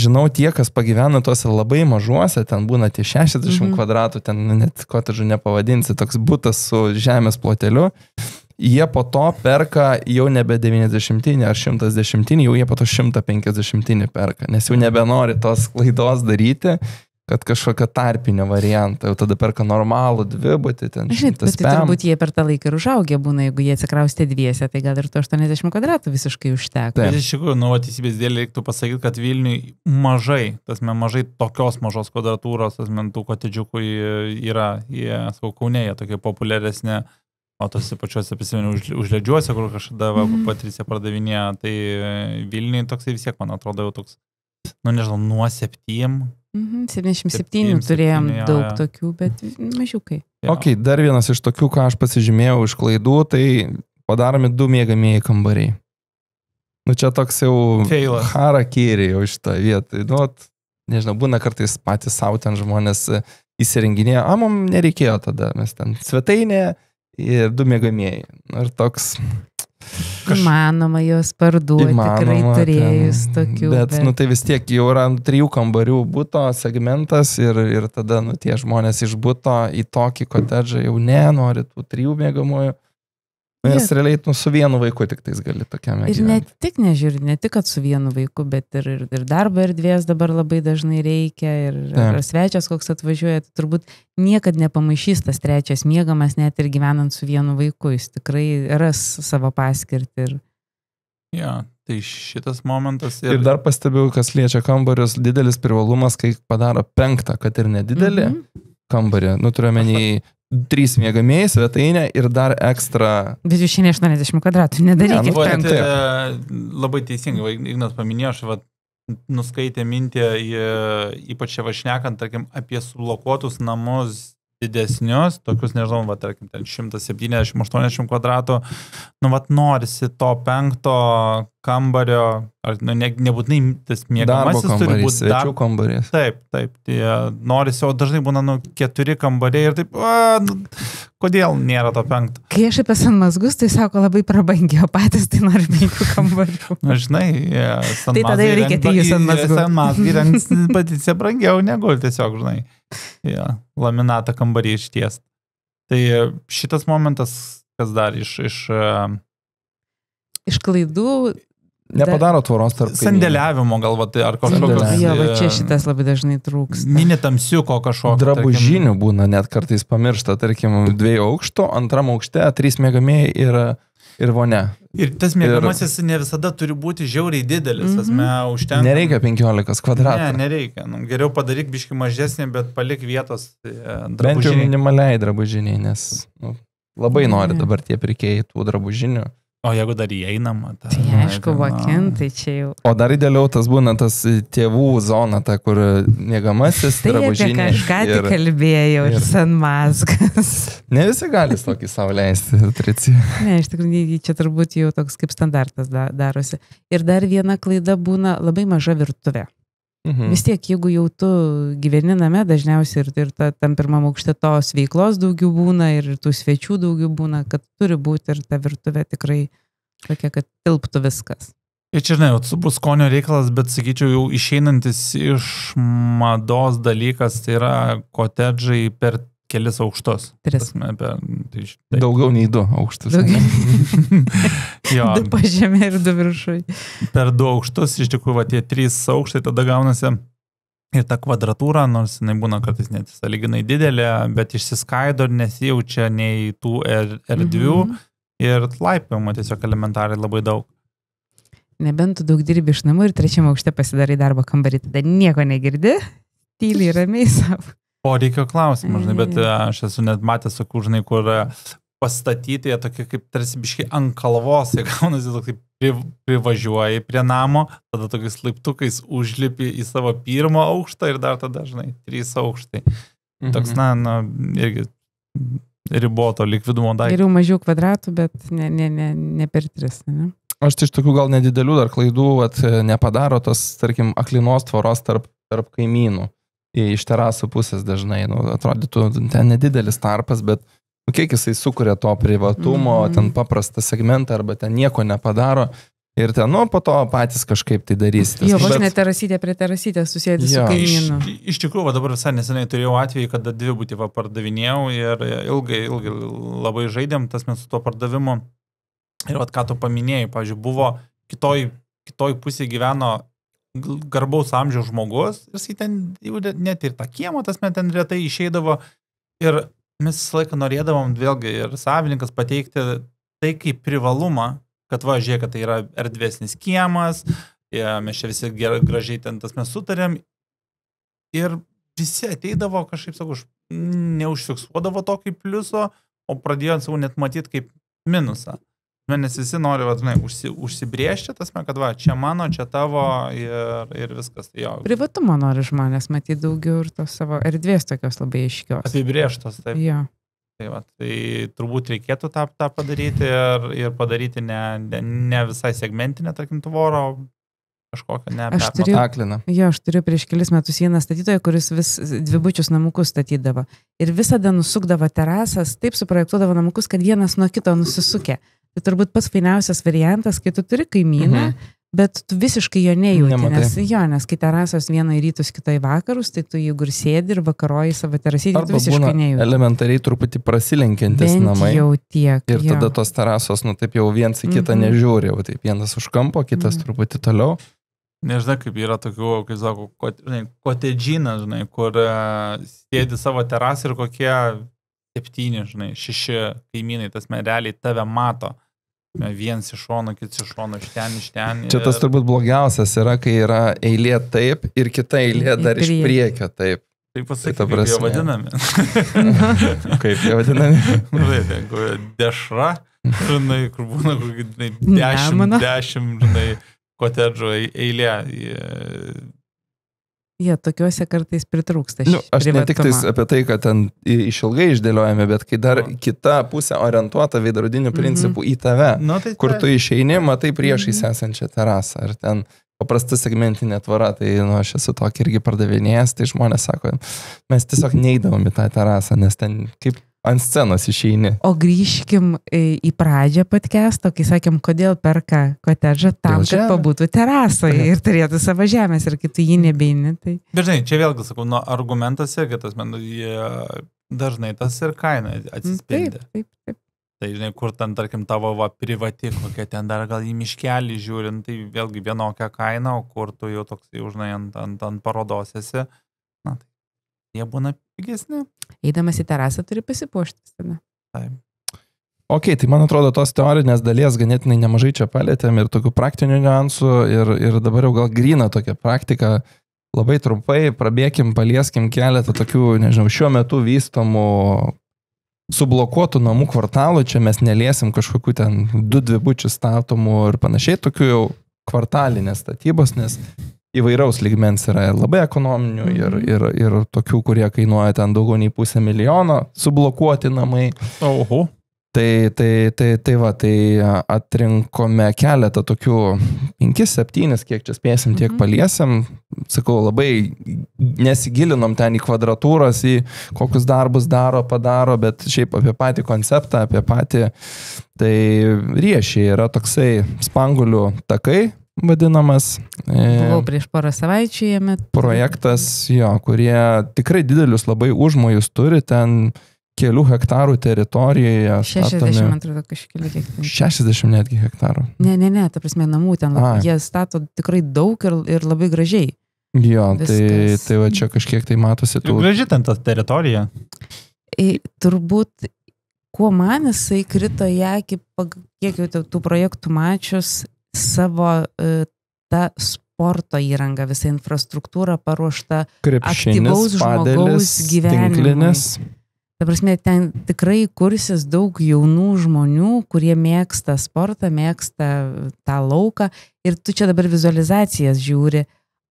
žinau, tie, kas pagyvena tuose labai mažuose, ten būna tie 60 kvadratų, ten net kotedžų nepavadinsi, toks butas su žemės ploteliu, jie po to perka jau nebe 90 ar 110, jau jie po to 150 perka, nes jau nebenori tos klaidos daryti, kad kažkokią tarpinę variantą, jau tada perka normalų dvibutį, ten 100 spem. Bet tai turbūt jie per tą laiką ir užaugę būna, jeigu jie atsikraustė dviese, tai gal ir to 80 kvadratų visiškai užteko. Bet iš tikrųjų, teisybės dėlį reiktų pasakyti, kad Vilniui mažai tokios mažos kvadratūros, tų kotedžiukų yra, jie Kaunėje tokie populiaresnė, o tose pačiuose užledžiuose, kur kažkada Patricija pardavinėjo, tai Vilniui toksai vis tiek, man atrodo, jau toks, nežinau, nuo 7. 77 turėjom daug tokių, bet mažiukai. Ok, dar vienas iš tokių, ką aš pasižymėjau iš klaidų, tai padaromi 2 miegamieji kambariai. Čia toks jau harakiri jau šitą vietą. Nežinau, būna kartais patys savo ten žmonės įsirenginėjo, mums nereikėjo tada, mes ten svetainė ir 2 miegamieji. Ir toks... Įmanoma jos parduoti, tikrai turėjus tokių. Bet tai vis tiek jau yra 3 kambarių buto segmentas ir tada tie žmonės iš buto į tokį kotedžą jau nenori tų 3 miegamųjų. Nes realiai su vienu vaiku tik tais gali tokiame gyventi. Ir ne tik nežiūri, ne tik, kad su vienu vaiku, bet ir darbo erdvės dabar labai dažnai reikia ir svečias koks atvažiuoja, tai turbūt niekad nepamaišys tas 3 miegamas, net ir gyvenant su vienu vaiku, jis tikrai ras savo paskirtį. Tai šitas momentas. Ir dar pastebėjau, kas liečia kambarius, didelis privalumas, kai padaro 5, kad ir nedidelį kambarį, turiu menį 3 miegamieji, svetainė ir dar ekstra... Bet jūs šiandien 80 kvadratų nedarykit 5. Labai teisingai, Ignas paminėjo, aš nuskaitė mintį, ypač čia šnekant, tarkim, apie sublokuotus namus didesnius, tokius, nežinau, tarkim, 170-80 kvadratų, norisi to 5 kambario, ar nebūtinai tas miegamasis turi būti svečių kambarys. Taip, tai norisi, o dažnai būna 4 kambariai ir taip, kodėl nėra to 5? Kai aš apie senmazgus, tai sako labai prabangio patys, tai nori 5 kambarių. Na, žinai, tai tada jau reikia 3 senmazgų. Senmazgai rengs paticija brangiau negu tiesiog, žinai, laminatą kambarį išties. Tai šitas momentas, kas dar iš klaidų. Nepadaro tvoros tarp kaimynų. Sandėliavimo galva, ar kažkokios. Jo, va čia šitas labai dažnai trūksta. Mini tamsiuko kažkokio. Drabužinių būna, net kartais pamiršta, tarkim, 2 aukšto, 2 aukšte, 3 miegamieji ir vonia. Ir tas miegamasis ne visada turi būti žiauriai didelis, užtenka. Nereikia 15 kvadratų. Ne, nereikia. Geriau padaryk biškį mažesnį, bet palik vietos drabužiniai. Bent jau minimaliai drabužiniai, nes labai nori dabar tie pirkėjai tų drabužinių. O jeigu dar įeinama, tai aišku, vakintai čia jau. O dar idealiau tas būna tas tėvų zona, ta, kur miegamasis, drabužiniai. Tai kažką tik kalbėjau, ir senmazgas. Ne visi gali tokį savo leisti, Tricija. Ne, iš tikrųjų, čia turbūt jau toks kaip standartas darosi. Ir dar viena klaida būna labai maža virtuvė. Vis tiek, jeigu jau tu gyveni name, dažniausiai ir tam pirmam aukšte tos veiklos daugiau būna ir tų svečių daugiau būna, kad turi būti ir ta virtuvė tikrai tokia, kad tilptų viskas. Ir čia, žinai, bus skonio reikalas, bet sakyčiau, jau išeinantis iš mados dalykas, tai yra kotedžai per kelis aukštus. 3. Daugiau nei 2 aukštus. 2 pažemė ir 2 viršui. Per 2 aukštus, iš tikrųjų, tie 3 aukštai tada gaunasi ir ta kvadratūra, nors jinai būna kartais net sąlyginai didelė, bet išsiskaido ir nesijaučia nei tų erdvių ir laipiojama tiesiog elementariai labai daug. Nebent tu daug dirbi iš namų ir 3 aukšte pasidarai darbo kambarį, tada nieko negirdi, tyliai ramiai savo. Poreikio klausimas, žinai, bet aš esu net matęs tokių, žinai, kur pastatyti, jie tokie kaip tarsi biškai ant kalvos, jie gaunasi tokie privažiuoji prie namo, tada tokiais laiptukais užlipi į savo 1 aukštą ir dar tada, žinai, 3 aukštai. Toks, irgi riboto likvidumo daiktas. Geriau mažiau kvadratų, bet ne per 3, ne? Aš iš tokių gal nedidelių dar klaidų nepadaro tos, tarkim, aklinos tvoros tarp kaimynų. Iš terasų pusės dažnai, atrodytų, ten nedidelis tarpas, bet kiek jisai sukuria to privatumo, ten paprastą segmentą, arba ten nieko nepadaro ir ten, po to patys kažkaip tai darys. Jo, vos ne terasytė prie terasytės susėdė su kaimynu. Iš tikrųjų, dabar visai neseniai turėjau atvejį, kada 2 butį pardavinėjau ir ilgai labai žaidėm tas mes su to pardavimu. Ir ką tu paminėjai, pavyzdžiui, buvo kitoj pusėje gyveno garbaus amžiaus žmogus, ir jis ten net ir tą kiemą, tas man ten retai išeidavo, ir mes visą laiką norėdavom vėlgi ir savininkas pateikti tai kaip privalumą, kad žiūrėk, kad tai yra erdvesnis kiemas, mes čia visi gražiai ten tas mes sutarėm, ir visi ateidavo kažkaip, sakau, neužfiksuodavo to kaip pliuso, o pradėjo savo net matyti kaip minusą. Nes visi nori užsibrėžti, kad čia mano, čia tavo ir viskas. Privatumo nori žmonės matyti daugiau ir tos savo erdvės tokios labai aiškios. Apibrėžtos, taip. Jo. Tai turbūt reikėtų tą padaryti ir padaryti ne visai segmentinę, tarkim, tvorą, kažkokią akliną. Aš turiu prieš kelis metus vieną statytoją, kuris vis 2 bučius namukus statydavo. Ir visada nusukdavo terasas, taip suprojektuodavo namukus, kad vienas nuo kito nusisukė. Tai turbūt pats fainiausias variantas, kai tu turi kaimyną, bet tu visiškai jo nejauti, nes kai terasos vieno į rytus, kito į vakarus, tai tu jeigu ir sėdi ir vakaroji savo terasytį, tu visiškai nejauti. Elementariai truputį prasilenkiantis namai. Jau tiek. Ir tada tos terasos, taip jau viens į kitą nežiūri, jau taip vienas už kampo, kitas truputį toliau. Nežinai, kaip yra tokių, kaip sako, kotedžinas, žinai, kur sėdi savo terasą ir kokie 7, žinai, 6 kaimynai, tas realiai tave mato. Vienas iš šono, kitas iš šono, iš ten. Čia tas turbūt blogiausias yra, kai yra eilė taip ir kita eilė dar iš priekio taip. Taip pasakyti, kaip jie vadinami. Kaip jie vadinami? Dešra, žinai, kur būna 10, žinai, kotedžo eilė. Jie tokiuose kartais pritrūksta. Aš ne tik tais apie tai, kad ten išilgai išdėliojame, bet kai dar kita pusė orientuota veidrodinių principų į tave, kur tu išeini, matai priešais esančią terasą. Ar ten paprasta segmentinė tvara, tai aš esu tokį irgi pardavinėjęs, tai žmonės sako, mes tiesiog neįdavom į tą terasą, nes ten kaip ant scenos išeini. O grįžkim į pradžią podcast'o, kai sakėm, kodėl perka kotedžą tam, kad pabūtų terasoje ir turėtų savo žemės ir kai tu jį nebeini. Tai... Bet žinai, čia vėlgi sakau, argumentas irgi tas, dažnai tas ir kaina atsispindi. Taip. Tai žinai, kur ten, tarkim, tavo privati, kokia ten dar gal į miškelį žiūrint, tai vėlgi vienokia kaina, o kur tu jau toks jau, žinai, ant parodos esi, na, tai jie būna pigesni. Eidamas į terasą turi pasipuošti. Taip. Ok, tai man atrodo, tos teorinės dalies ganėtinai nemažai čia palėtėm ir tokių praktinių niuansų ir dabar jau gal gryna tokia praktika. Labai trumpai prabėkim, palieskim keletą tokių, nežinau, šiuo metu vystomų sublokuotų namų kvartalų. Čia mes neliesim kažkokių ten 2 dvibučių statomų ir panašiai, tokių jau kvartalinės statybos, nes įvairaus lygmens yra ir labai ekonominių ir tokių, kurie kainuoja ten daugiau nei $500,000 sublokuoti namai. Oho. Tai atrinkome keletą tokių 5-7, kiek čia spėsim, tiek paliesim. Sakau, labai nesigilinom ten į kvadratūras, į kokius darbus padaro, bet šiaip apie patį konceptą, apie patį, tai Riešiai yra toksai Spanguolių takai, vadinamas. Buvau prieš porą savaičių jame. Projektas, kurie tikrai didelius labai užmojus turi, ten kelių hektarų teritorijoje. 60, atrodo, kažkėlį kiek. 60 netgi hektarų. Ne, ta prasme, namų ten labai. Jie stato tikrai daug ir labai gražiai. Jo, tai va čia kažkiek tai matosi. Graži ten ta teritorija. Turbūt, kuo man jisai krito į akį, kiek jau tų projektų mačius, savo tą sporto įrangą, visą infrastruktūrą paruošta aktyvaus žmogaus gyvenimui. Ta prasme, ten tikrai kursis daug jaunų žmonių, kurie mėgsta sportą, mėgsta tą lauką ir tu čia dabar vizualizacijas žiūri.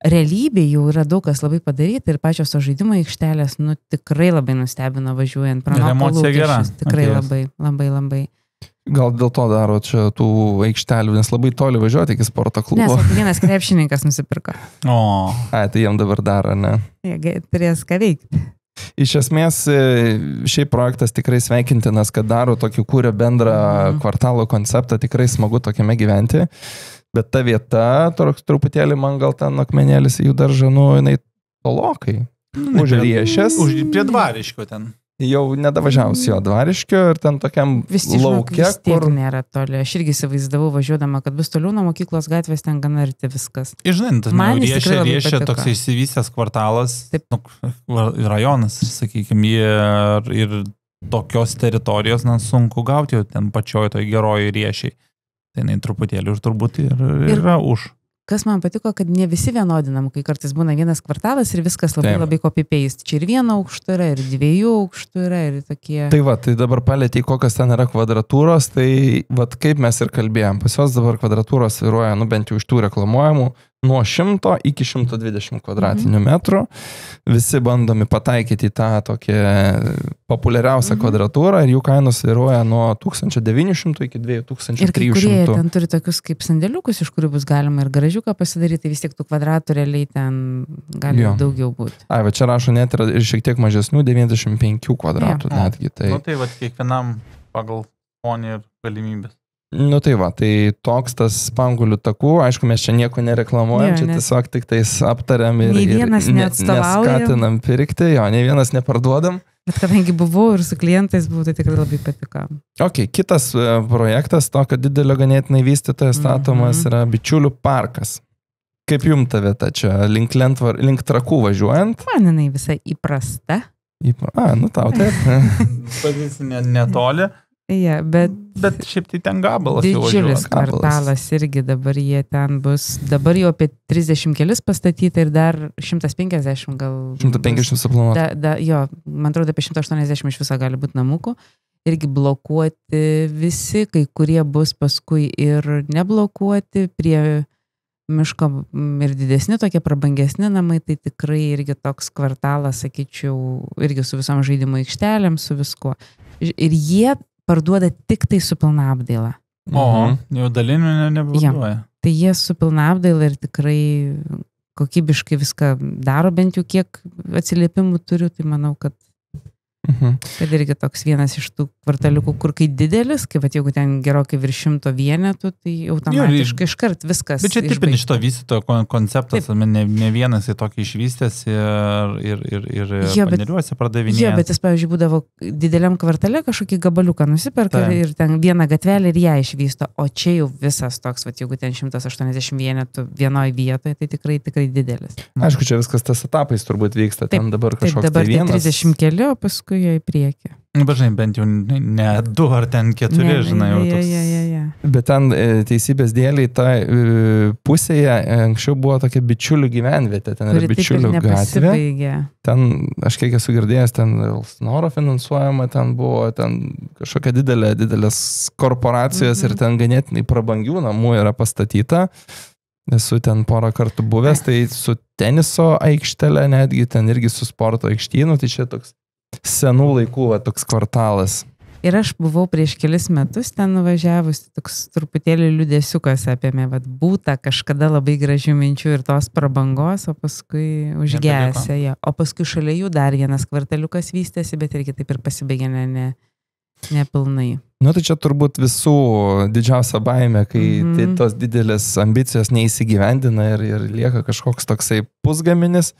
Realybėje jau yra daug kas labai padaryta ir pačios to žaidimo aikštelės, tikrai labai nustebino važiuojant. Emocija gera. Tikrai labai. Gal dėl to daro čia tų aikštelių, nes labai toli važiuoti iki sporto klubo. Nes vienas krepšininkas nusipirko. Tai jiem dabar daro, ne? Jie turės ką veikti. Iš esmės, šiaip projektas tikrai sveikintinas, kad daro tokį kūrė bendrą kvartalo konceptą, tikrai smagu tokiame gyventi, bet ta vieta, truputėlį man gal ten akmenėlis jų daržą, jinai tolokai. Už Riešės. Prie Dvariškio ten. Jau nedavažiavus jo Dvariškio ir ten tokiam lauke, vis tiek nėra toli. Aš irgi įsivaizdavau važiuodama, kad bus toliau nuo mokyklos gatvės, ten gana arti viskas. Žinai, Riešė toks išsivystęs kvartalas, rajonas, sakykime, ir tokios teritorijos sunku gauti, ten pačioj toj geroji Riešiai. Tai truputėlį už turbūt yra už. Kas man patiko, kad ne visi vienodinam, kai kartais būna vienas kvartalas ir viskas labai copy-paste. Čia ir 1 aukštų yra, ir 2 aukštų yra, ir tokie... Tai dabar palėtė, kokios ten yra kvadratūros, tai kaip mes ir kalbėjom, pas jos dabar kvadratūros svyruoja, bent jau iš tų reklamuojamų, nuo 100 iki 120 kvadratinių metrų. Visi bandomi pataikyti į tą tokią populiariausią kvadratūrą ir jų kainos svyruoja nuo 1900 iki 2300. Ir kai kurie ten turi tokius kaip sandėliukus, iš kurių bus galima ir garažiuką pasidaryti, vis tiek tų kvadratų realiai ten gali daugiau būti. Va čia rašo net ir šiek tiek mažesnių, 95 kvadratų netgi. Tai kiekvienam pagal skonį ir galimybės. Tai toks tas Spanguolių takų, aišku, mes čia nieko nereklamuojam, čia tiesiog tik tais aptariam ir neskatinam pirkti, nei vienas neparduodam. Bet kadangi buvau ir su klientais buvau, tai tikrai labai patiko. Ok, kitas projektas, tokio didelio ganėtinai vystytojo statomas yra Bičiulių parkas. Kaip jum ta vieta čia, link Trakų važiuojant? Man jinai visai įprasta. Tau taip. Pozicinė netoli. Bet šiaip tai ten gabalas jau važiuoja. Didžiulis kvartalas irgi dabar jie ten bus, dabar jau apie 30 kelis pastatyta ir dar 150 gal. 150 suplanuota. Jo, man atrodo apie 180 iš viso gali būti namukų. Irgi blokuoti visi, kai kurie bus paskui ir neblokuoti prie miško ir didesni, tokie prabangesni namai, tai tikrai irgi toks kvartalas, sakyčiau, irgi su visom žaidimo aikštelėm, su viskuo. Ir jie parduoda tik tai su pilna apdaila. Jau dalinių nebevaduoja. Ja. Tai jie su pilna apdaila ir tikrai kokybiškai viską daro, bent jau kiek atsiliepimų turiu, tai manau, kad irgi toks vienas iš tų kvartaliukų, kur kai didelis, kai jeigu ten gerokai virš 100 vienetų, tai automatiškai iškart viskas. Bet čia tipinis šito vystytojo konceptas, ne vienas į tokį išvystęs ir paneriuose pradavinėja. Jo, bet jis, pavyzdžiui, būdavo dideliam kvartale kažkokį gabaliuką nusiperka ir ten vieną gatvelę ir ją išvysto, o čia jau visas toks, jeigu ten 180 vienetų vienoje vietoje, tai tikrai didelis. Aišku, čia viskas tas etapais turbūt vyksta, ten dabar kažkoks dabar 30 keli, o paskui jo į priekį. Žinai, bent jau ne 2 ar ten 4, žinai, jau toks. Ja. Bet ten teisybės dėliai ta pusėje anksčiau buvo tokia bičiulių gyvenvietė, ten yra bičiulių gatvė. Ten, aš kiek esu girdėjęs, ten Snoro finansuojama, ten buvo ten kažkokia didelės korporacijos ir ten ganėtinai prabangių namų yra pastatyta. Esu ten porą kartų buvęs, tai su teniso aikštelė, netgi ten irgi su sporto aikštynu, tai čia toks senų laikų, toks kvartalas. Ir aš buvau prieš kelis metus ten nuvažiavus, toks truputėlį liūdėsiukas apėmė, būta kažkada labai gražių minčių ir tos prabangos, o paskui užgesė. Ja. O paskui šalia jų dar vienas kvartaliukas vystėsi, bet irgi taip ir pasibaigė nepilnai. Nu tai čia turbūt visų didžiausia baimė, kai tai tos didelės ambicijos neįsigyvendina ir lieka kažkoks toksai pusgaminis.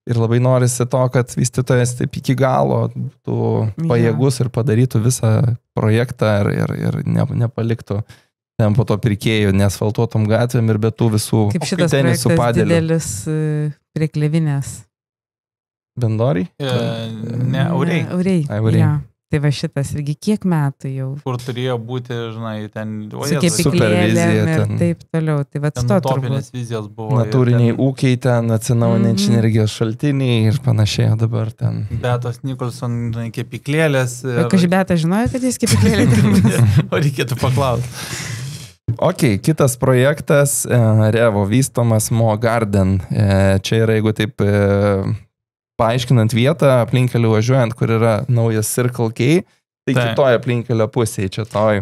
Ir labai norisi to, kad vystytojas taip iki galo būtų pajėgus ir padarytų visą projektą ir nepaliktų ten po to pirkėjų neasfaltuotom gatvėm ir be tų visų kaip šitas projektas didelis prie Klevinės. Bendoriai? Ne, Auriai. Ja. Tai va šitas irgi kiek metų jau. Kur turėjo būti, žinai, ten... Su kepyklėlėm ir taip toliau. Tai va ten utopinės vizijos buvo. Natūriniai ūkiai ten, atsinaujinančiai energijos šaltiniai ir panašiai dabar ten. Beatos Nikolson, žinai, kepyklėlės. Kažbeta žinojo, kad jis kepyklėlė. O reikėtų paklausti. Ok, kitas projektas, Revo vystomas Mo Garden. Čia yra, jeigu taip... paaiškinant vietą, aplinkelį važiuojant, kur yra naujas Circle K, tai kitoje aplinkelio pusėje, čia toj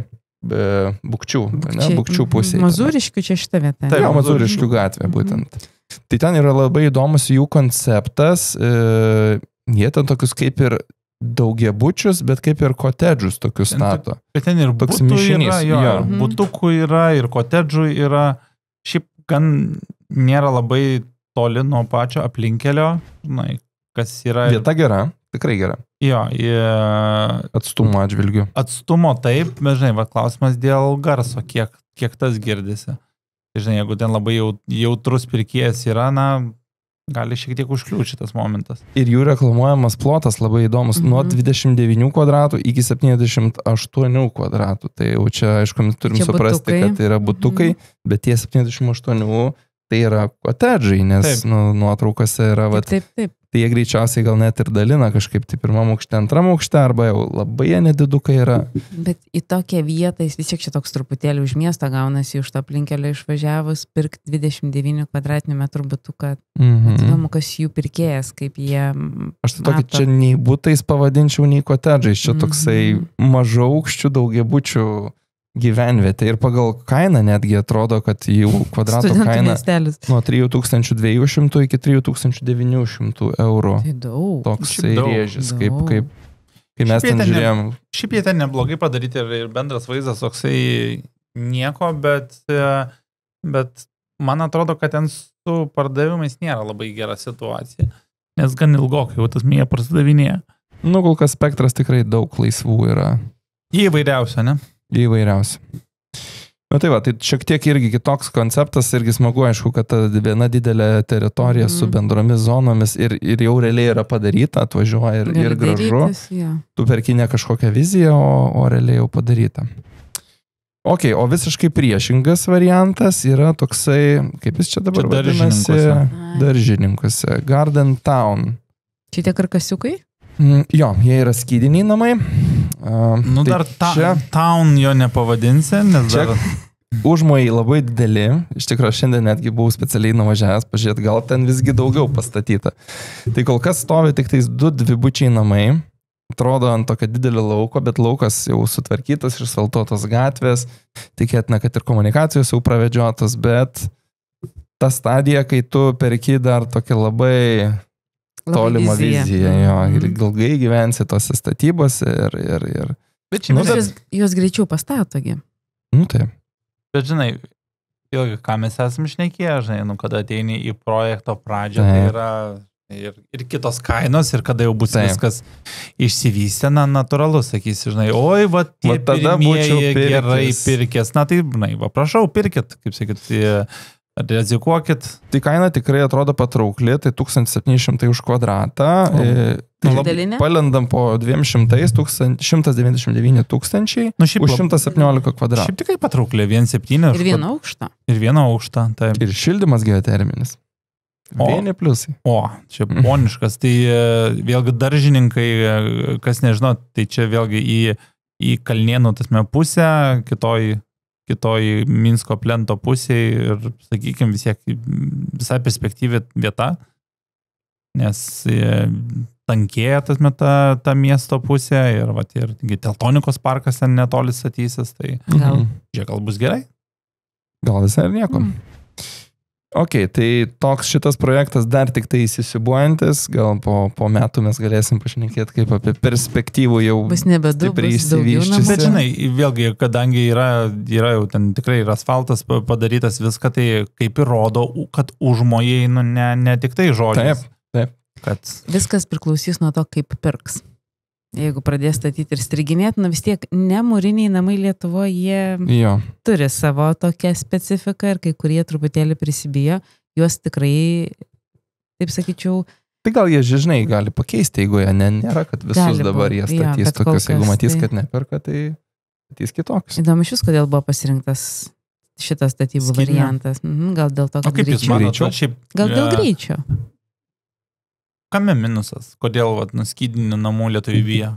Bukčių pusėje. Mazūriškių čia šitą vietą. Tai Mazūriškių gatvė būtent. Tai ten yra labai įdomus jų konceptas, jie ten tokius kaip ir daugiabučius, bet kaip ir kotedžus tokius stato. Bet ten ir būtų yra, būtukų yra, ir kotedžų yra, šiaip gan nėra labai toli nuo pačio aplinkelio, kas yra... Vieta gera, tikrai gera. Jo, atstumo atžvilgiu. Atstumo taip, bet žinai, klausimas dėl garso, kiek tas girdisi. Tai žinai, jeigu ten labai jautrus pirkėjas yra, gali šiek tiek užkliūti šitas momentas. Ir jų reklamuojamas plotas labai įdomus, nuo 29 kvadratų iki 78 kvadratų. Tai jau čia, aišku, mes turim suprasti, kad tai yra butukai, bet tie 78 tai yra kotedžai, nes nuotraukose yra... Taip. Tai jie greičiausiai gal net ir dalina kažkaip tai pirmam aukšte, antram aukšte, arba jau labai nedidukai yra. Bet į tokią vietą, jis vis tiek čia toks truputėlį už miestą gaunasi, už tą aplinkelį išvažiavus, pirkti 29 kvadratinių metrų butuką. Įdomu, kas jų pirkėjas, kaip jie... Aš tai tokį čia nei butais pavadinčiau, nei kotedžais. Čia toksai mažaaukščių daugiabučių gyvenvietė ir pagal kainą netgi atrodo, kad jų kvadrato kaina nuo 3200 iki 3900 eurų. Tai daug. Toksai rėžis, kaip mes ten žiūrėjom. Šiaip jie ten neblogai padaryti ir bendras vaizdas toksai nieko, bet man atrodo, kad ten su pardavimais nėra labai gera situacija, nes gan ilgokai jau tas mėja parsidavinėja. Kol kas spektras tikrai daug laisvų yra. Įvairiausia, ne? Įvairiausia. Tai va, tai šiek tiek irgi kitoks konceptas, irgi smagu, aišku, kad ta viena didelė teritorija su bendromis zonomis ir jau realiai yra padaryta, atvažiuoja ir gražu. Tu perki ne kažkokią viziją, o realiai jau padaryta. Ok, o visiškai priešingas variantas yra toksai, kaip jis čia dabar vadinasi, Daržininkose. Garden Town. Čia tie karkasiukai? Jo, jie yra skydiniai namai. Dar town jo nepavadinsi, nes čia, dar... užmojai labai dideli, iš tikrųjų šiandien netgi buvau specialiai nuvažiavęs, pažiūrėti, gal ten visgi daugiau pastatyta. Tai kol kas stovi tik tais 2 dvibučiai namai, atrodo ant tokio didelio lauko, bet laukas jau sutvarkytas, išasfaltuotos gatvės, tikėtina, kad ir komunikacijos jau pravedžiotos, bet ta stadija, kai tu perki dar tokia labai tolimą viziją, jo, ir ilgai gyvensi tose statybose ir... Bet čia Jos greičiau pastatogi. Taip. Bet žinai, vėlgi, ką mes esame šnekėję, žinai, kada ateini į projekto pradžią, tai yra ir kitos kainos, ir kada jau bus viskas išsivystę, natūralu, sakysi, žinai, oi, va, tie pirmieji gerai pirkės, tai, žinai, va, prašau, pirkit, kaip sakyt, rizikuokit. Tai kaina tikrai atrodo patraukli, tai 1700 už kvadratą. Palendam po 200, 199 tūkstančiai už 117 kvadratų. Šiaip tikrai patraukli, 1,7. Ir vieno aukštą. Ir vieno aukštą, taip. Ir šildymas geoterminis. Vieni pliusai. Čia poniškas. Tai vėlgi daržininkai, kas nežino, tai čia vėlgi į Kalnėnų tasme pusę, kitoj Minsko plento pusėje ir, sakykime, visai perspektyvi vieta, nes tankėja ta miesto pusė ir Teltonikos parkas ten netoli statysis, tai gal bus gerai. Gal visai ir nieko. Ok, tai toks šitas projektas dar tik tai įsisibuojantis, gal po metų mes galėsim pašnekėti kaip apie perspektyvų jau stipriai įsivyščiusi. Bet žinai, vėlgi, kadangi yra jau ten tikrai yra asfaltas padarytas viską, tai kaip ir rodo, kad užmojai, ne tik tai žodžiais. Taip. Kad... Viskas priklausys nuo to, kaip pirks. Jeigu pradės statyti ir striginėti, vis tiek ne mūriniai namai Lietuvoje, jie turi savo tokią specifiką ir kai kurie truputėlį prisibijo, juos tikrai, taip sakyčiau... Tai gal jie, žinai, gali pakeisti, jeigu jie nėra, kad visus dabar jie statys tokius, jeigu matys, kad neperka, tai statys kitokius. Įdomu šis, kodėl buvo pasirinktas šitas statybų variantas. Gal dėl to, kad greičiau. Gal dėl greičio. Kame minusas? Kodėl skydinių namų Lietuvai bijo?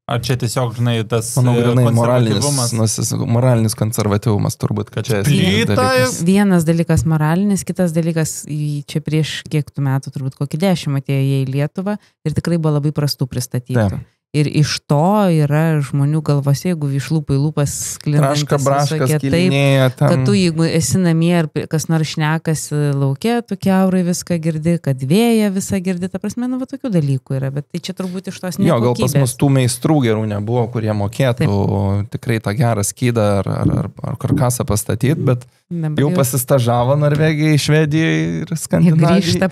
Ar čia tiesiog, žinai, tas moralinis konservatyvumas turbūt, kad čia dalykas. Vienas dalykas moralinis, kitas dalykas, čia prieš kiek tų metų, turbūt kokį 10 atėjo jie į Lietuvą ir tikrai buvo labai prastų pristatytų. Ir iš to yra žmonių galvose, jeigu iš lūpų į lūpas sklindantis braškas kilinėja ten. Kad tu, jeigu esi namie ir kas nors šnekasi lauke, tu kiaurai viską girdi, kad vėja visą girdi, ta prasme, tokių dalykų yra, bet tai čia turbūt iš tos nekokybės. Gal pas mus tų meistrų gerų nebuvo, kurie mokėtų tikrai tą gerą skydą ar karkasą pastatyti, bet jau pasistažavo Norvegijai, Švedijai ir Skandinavijai. Grįžta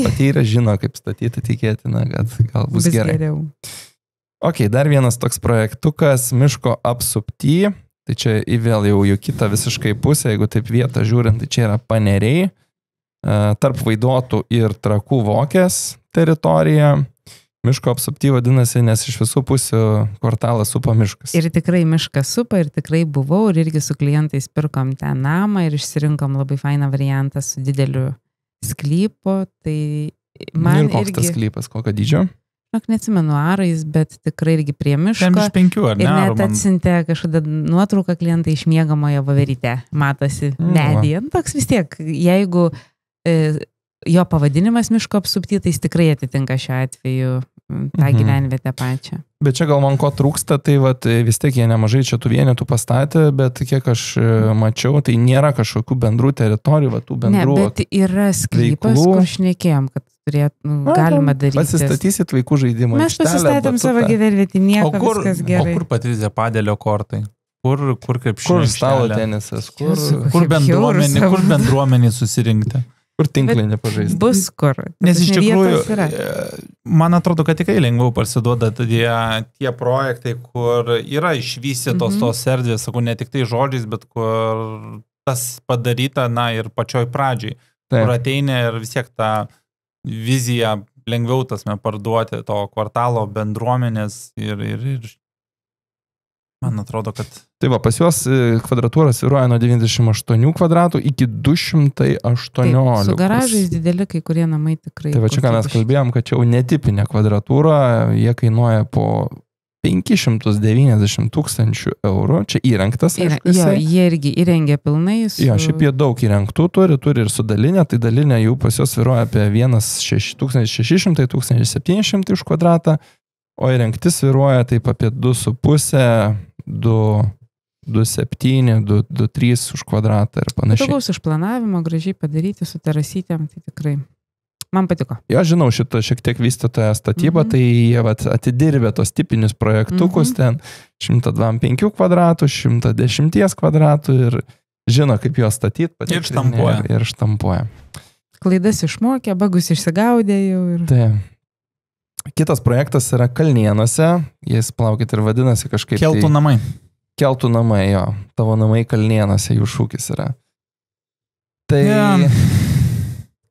patyrę, žino, kaip statyti, tikėtina, kad gal bus gerai. Geriau. Ok, dar vienas toks projektukas miško apsupty, tai čia vėl jau kitą visiškai pusę, jeigu taip vietą žiūrint, tai čia yra Paneriai, tarp Vaidotų ir Trakų Vokės teritorija. Miško apsupty vadinasi, nes iš visų pusių kvartalas supa miškas. Ir tikrai miškas supa, ir tikrai buvau, ir irgi su klientais pirkom ten namą ir išsirinkom labai fainą variantą su dideliu sklypu. Tai man ir koks tas sklypas, kokio dydžio? Neatsimenu arais, bet tikrai irgi prie miško. Ten iš 5, ar ne? Ir net atsintė kažkada nuotrauką klientai iš miegamojo voverytę. Matosi medyje. Toks vis tiek, jeigu jo pavadinimas miško apsupty, tai jis tikrai atitinka šiuo atveju tą gyvenvietę pačią. Bet čia gal man ko trūksta, tai vis tiek jie nemažai čia tų vienetų pastatė, bet kiek aš mačiau, tai nėra kažkokių bendrų teritorijų, tų bendrų Ne, bet yra sklypas, kur šnekėjom, kad galima daryti. Pasistatysit vaikų žaidimą. Mes pasistatėm savo gyvenvietį, nieko, viskas gerai. O kur Patrizė Padėlio kortai? Kur krepšinio? Kur stalo tenisas? Kur bendruomenį susirinkti? Kur tinklinį pažaisti? Bus kur. Nes iš tikrųjų, man atrodo, kad tikrai lengviau parsiduoda tie projektai, kur yra išvystytos tos erdvės, sakau, ne tik tai žodžiais, bet kur tas padaryta, ir pačioj pradžiai. Kur ateina ir vis tiek tą viziją lengviau tasme parduoti to kvartalo bendruomenės ir man atrodo, kad... Tai va, pas juos kvadratūros svyruoja nuo 98 kvadratų iki 218. Taip, su garažais dideli kai kurie namai tikrai. Tai va čia, ką mes kalbėjom, kad čia jau netipinė kvadratūra, jie kainuoja po 590 000 eurų. Čia įrengtas, aišku, Jo, jie irgi įrengė pilnai. Jo, šiaip jie daug įrengtų turi ir su dalinė, tai dalinė jau pas juos svyruoja apie 1600-1700 už kvadratą, o įrengti svyruoja taip apie 2,5, 2,7, 2,3 už kvadratą ir panašiai. Patogaus išplanavimo, gražiai padaryti su terasytėm, tai tikrai. Man patiko. Jo, žinau, šito šiek tiek vystytoja statyba, tai jie atidirbė tos tipinius projektukus, ten 125 kvadratų, 110 kvadratų ir žino, kaip juos statyti. Ir štampuoja. Klaidas išmokė, bagus išsigaudė jau. Tai. Kitas projektas yra Kalnėnuose, jis plaukit ir vadinasi kažkaip. Keltų namai. Keltų namai, jo. Tavo namai Kalnėnuose, jų šūkis yra. Tai... Yeah.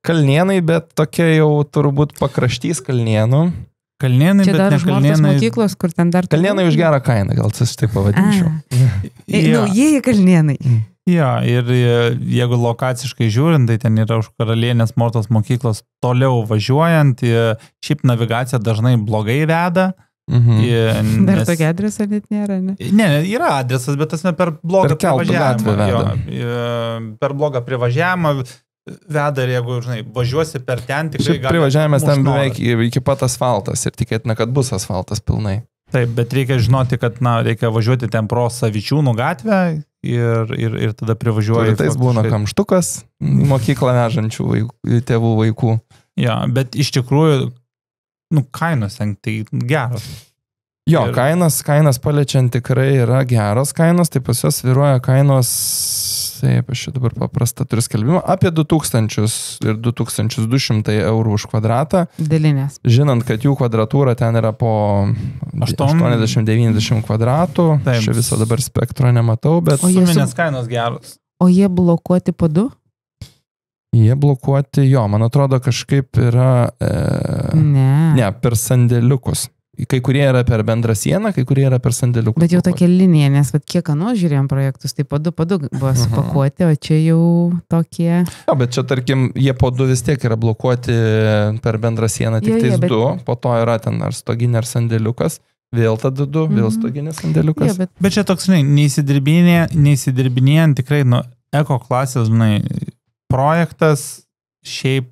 Kalnėnai, bet tokia jau turbūt pakraštys Kalnėnų. Kalnėnai, čia bet ne Kalnėnai. Mokyklos, kur ten dar... Kalnėnai už gerą kainą, gal tas taip pavadinčiau. Naujieji Kalnėnai. Jo, ir jeigu lokaciškai žiūrint, tai ten yra už Karalienės Mortos mokyklos toliau važiuojant, šiaip navigacija dažnai blogai veda. Dar tokia adresa net nėra, ne? Ne, yra adresas, bet tas ne per blogą privažiavimą. Per blogą privažiavimą veda ir jeigu, žinai, važiuosi per ten, tikrai gali... Privažiavimas ten beveik iki pat asfaltas ir tikėtina, kad bus asfaltas pilnai. Taip, bet reikia žinoti, kad, reikia važiuoti ten pro Savičiūnų gatvę ir tada privažiuoji. Tai būna kamštukas į mokyklą vežančių tėvų vaikų. Ja, bet iš tikrųjų, kainos ten tai geros. Jo, kainas paliečiant tikrai yra geros kainos, tai pas juos svyruoja kainos, taip, aš dabar paprastą turiu skelbimą, apie 2000 ir 2200 eurų už kvadratą. Dalinės. Žinant, kad jų kvadratūra ten yra po 80-90 kvadratų, taip. Čia viso dabar spektro nematau, bet... Suminės kainos geros. O jie blokuoti po 2? Jie blokuoti, jo, man atrodo kažkaip yra... Ne, per sandėliukus. Kai kurie yra per bendrą sieną, kai kurie yra per sandėliukus. Bet jau tokia linija, nes kiek žiūrėjom projektus, tai po 2 buvo supakuoti, o čia jau tokie... Jo, bet čia, tarkim, jie po 2 vis tiek yra blokuoti per bendrą sieną, tik tais 2, po to yra ten ar stoginė, ar sandėliukas, vėl tada 2, vėl stoginė sandėliukas. Ja, bet čia toks, neįsidirbinėjant tikrai, eko klasės, projektas šiaip,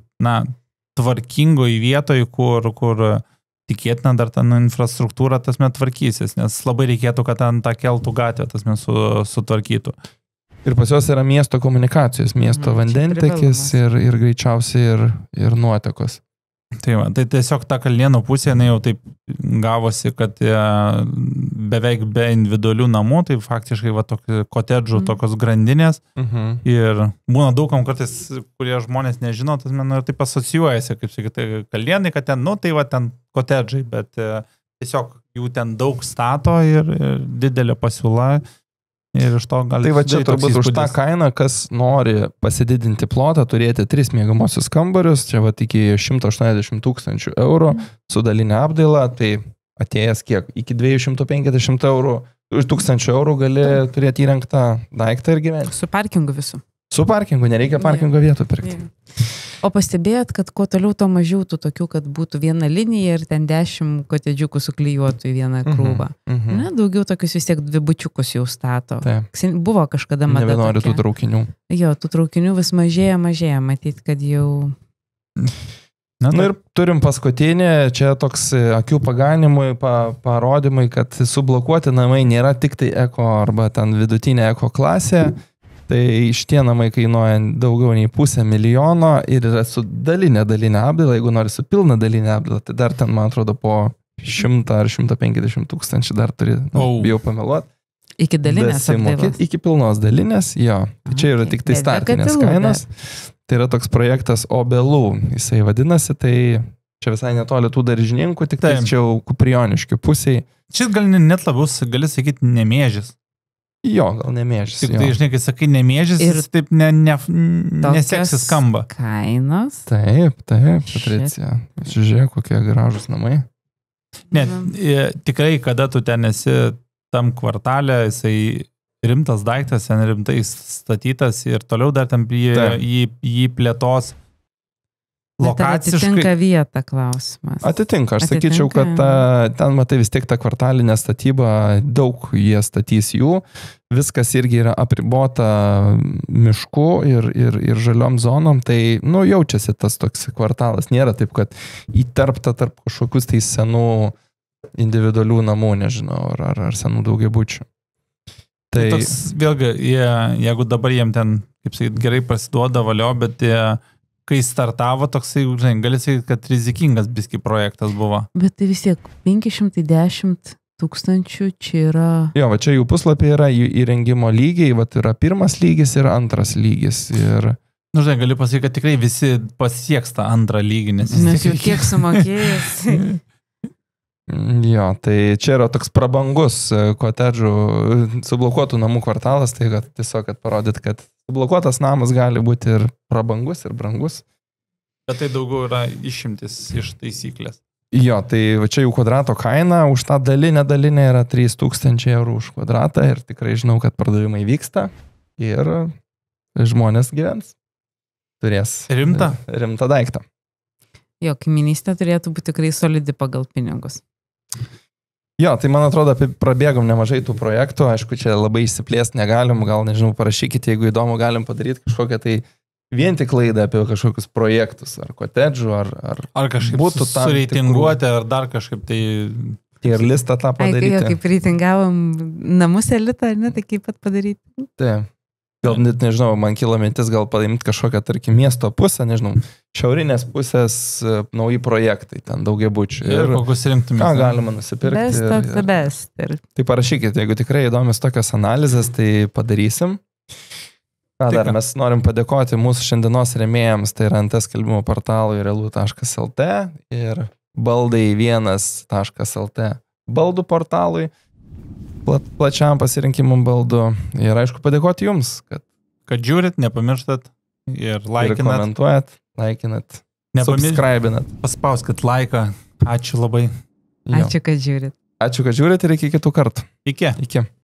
tvarkingoje vietoje, kur tikėtina dar ta infrastruktūra tasme tvarkysis, nes labai reikėtų, kad ten tą keltų gatvę tasme sutvarkytų. Ir pas juos yra miesto komunikacijos, miesto vandentekis ir greičiausiai ir nuotekos. Tai va, tai tiesiog ta Kalnėnų pusė, jau taip gavosi, kad beveik be individualių namų, tai faktiškai va tokių kotedžų, tokios grandinės. Ir būna daugam kartais, kurie žmonės nežino, tas man ir taip asocijuojasi, kaip sakyti, Kalnėnai, kad ten, tai va ten kotedžai, bet tiesiog jų ten daug stato ir didelė pasiūla. Ir iš to gali... Tai va čia turbūt už tą kainą, kas nori pasididinti plotą, turėti 3 miegamosius kambarius, čia va iki 180 000 eurų su dalinė apdaila, tai atėjęs kiek? Iki 250 eurų, už 1000 eurų gali turėti įrengtą daiktą ir gyventi. Su parkingu visu. Su parkingu, nereikia parkingo vietų pirkti. O pastebėjot, kad kuo toliau, to mažiau tų tokių, kad būtų viena linija ir ten 10 kotedžiukų suklijuotų į vieną krūvą. Ne, daugiau tokius vis tiek 2 bučiukus jau stato. Buvo kažkada mada tokia. Nebenori tų traukinių. Jo, tų traukinių vis mažėja, matyti, kad jau... Ir turim paskutinį, čia toks akių paganimui, parodymai, kad sublokuoti namai nėra tik tai eko arba ten vidutinė eko klasė. Tai šitie namai kainuoja daugiau nei 500 000 ir yra su dalinė apdaila. Jeigu nori su pilna dalinė apdaila, tai dar ten, man atrodo, po 100 ar 150 000 dar turi, bijau pameluoti. Iki dalinės apdailos? Iki pilnos dalinės, jo. Tai čia yra tik tai startinės kainos. Tai yra toks projektas Obelų, jisai vadinasi, tai čia visai netoli tų daržininkų, tik tai čia jau Kuprioniškių pusiai. Čia gal net labiau, gali sakyti, Nemėžis. Jo, gal Nemėžis. Tik tai, žinai, kai sakai Nemėžis, jis taip neseksi skamba. Kainos? Taip, Patricija. Žiūrėk, kokie gražus namai. Ne, tikrai, kada tu ten esi tam kvartalė, jisai rimtas daiktas, ten rimtai statytas ir toliau dar tam jį plėtos. lokaciškai. Atitinka vietą klausimas. Atitinka, aš sakyčiau, kad ten, matai, vis tiek ta kvartalinė statyba, daug jie statys jų, viskas irgi yra apribota mišku ir žaliom zonom, tai, jaučiasi tas toks kvartalas, nėra taip, kad įterpta tarp kažkokius tai senų individualių namų, nežinau, ar senų daugiabučių. Tai toks, vėlgi, jeigu dabar jiem ten, kaip sakyt, gerai prasiduoda valio, bet kai startavo toksai, gali sakyti, kad rizikingas biski projektas buvo. Bet tai vis tiek 510 000 čia yra... Jo, va čia jų puslapį yra įrengimo lygiai, va yra pirmas lygis ir antras lygis. Ir... Gali pasakyti, kad tikrai visi pasieks tą antrą lygį, nes jau tiek sumokėjęs. Jo, tai čia yra toks prabangus kotedžų sublokuotų namų kvartalas, tai kad tiesiog, kad parodyt, kad sublokuotas namas gali būti ir prabangus, ir brangus. Bet tai daugiau yra išimtis iš taisyklės. Jo, tai čia jų kvadrato kaina už tą dalinę yra 3000 eurų už kvadratą ir tikrai žinau, kad pardavimai vyksta ir žmonės gyvens. Turės rimtą daiktą. Jo, kaiminystė turėtų būti tikrai solidi pagal pinigus. Jo, tai man atrodo, prabėgom nemažai tų projektų, aišku, čia labai įsiplėsti negalim, gal, nežinau, parašykite, jeigu įdomu, galim padaryti kažkokią tai vien tik laidą apie kažkokius projektus, ar kotedžų, ar kažkaip būtų sureitinguoti, ar dar kažkaip tai... Ir listą tą padaryti. Kaip reitingavom namus elitą, ne, tai kaip pat padaryti. Taip. Gal net nežinau, man kilo mintis gal paimti kažkokią, tarkim, miesto pusę, nežinau, šiaurinės pusės nauji projektai, ten daugiabučių. Ir kokius rinktumės. Ką galima nusipirkti. Best of the best. Tai parašykite, jeigu tikrai įdomios tokios analizės, tai padarysim. Ką dar, mes norim padėkoti mūsų šiandienos rėmėjams, tai yra NT skelbimo portalui realu.lt ir baldai1.lt baldų portalui. Plačiam pasirinkimam baldų. Ir aišku, padėkoti jums, kad žiūrit, nepamirštat ir laikinat. Ir komentuojat, laikinat, subscribinat. Paspauskit laiką. Ačiū labai. Ačiū, kad žiūrit. Ačiū, kad žiūrit ir iki kitų kartų. Iki.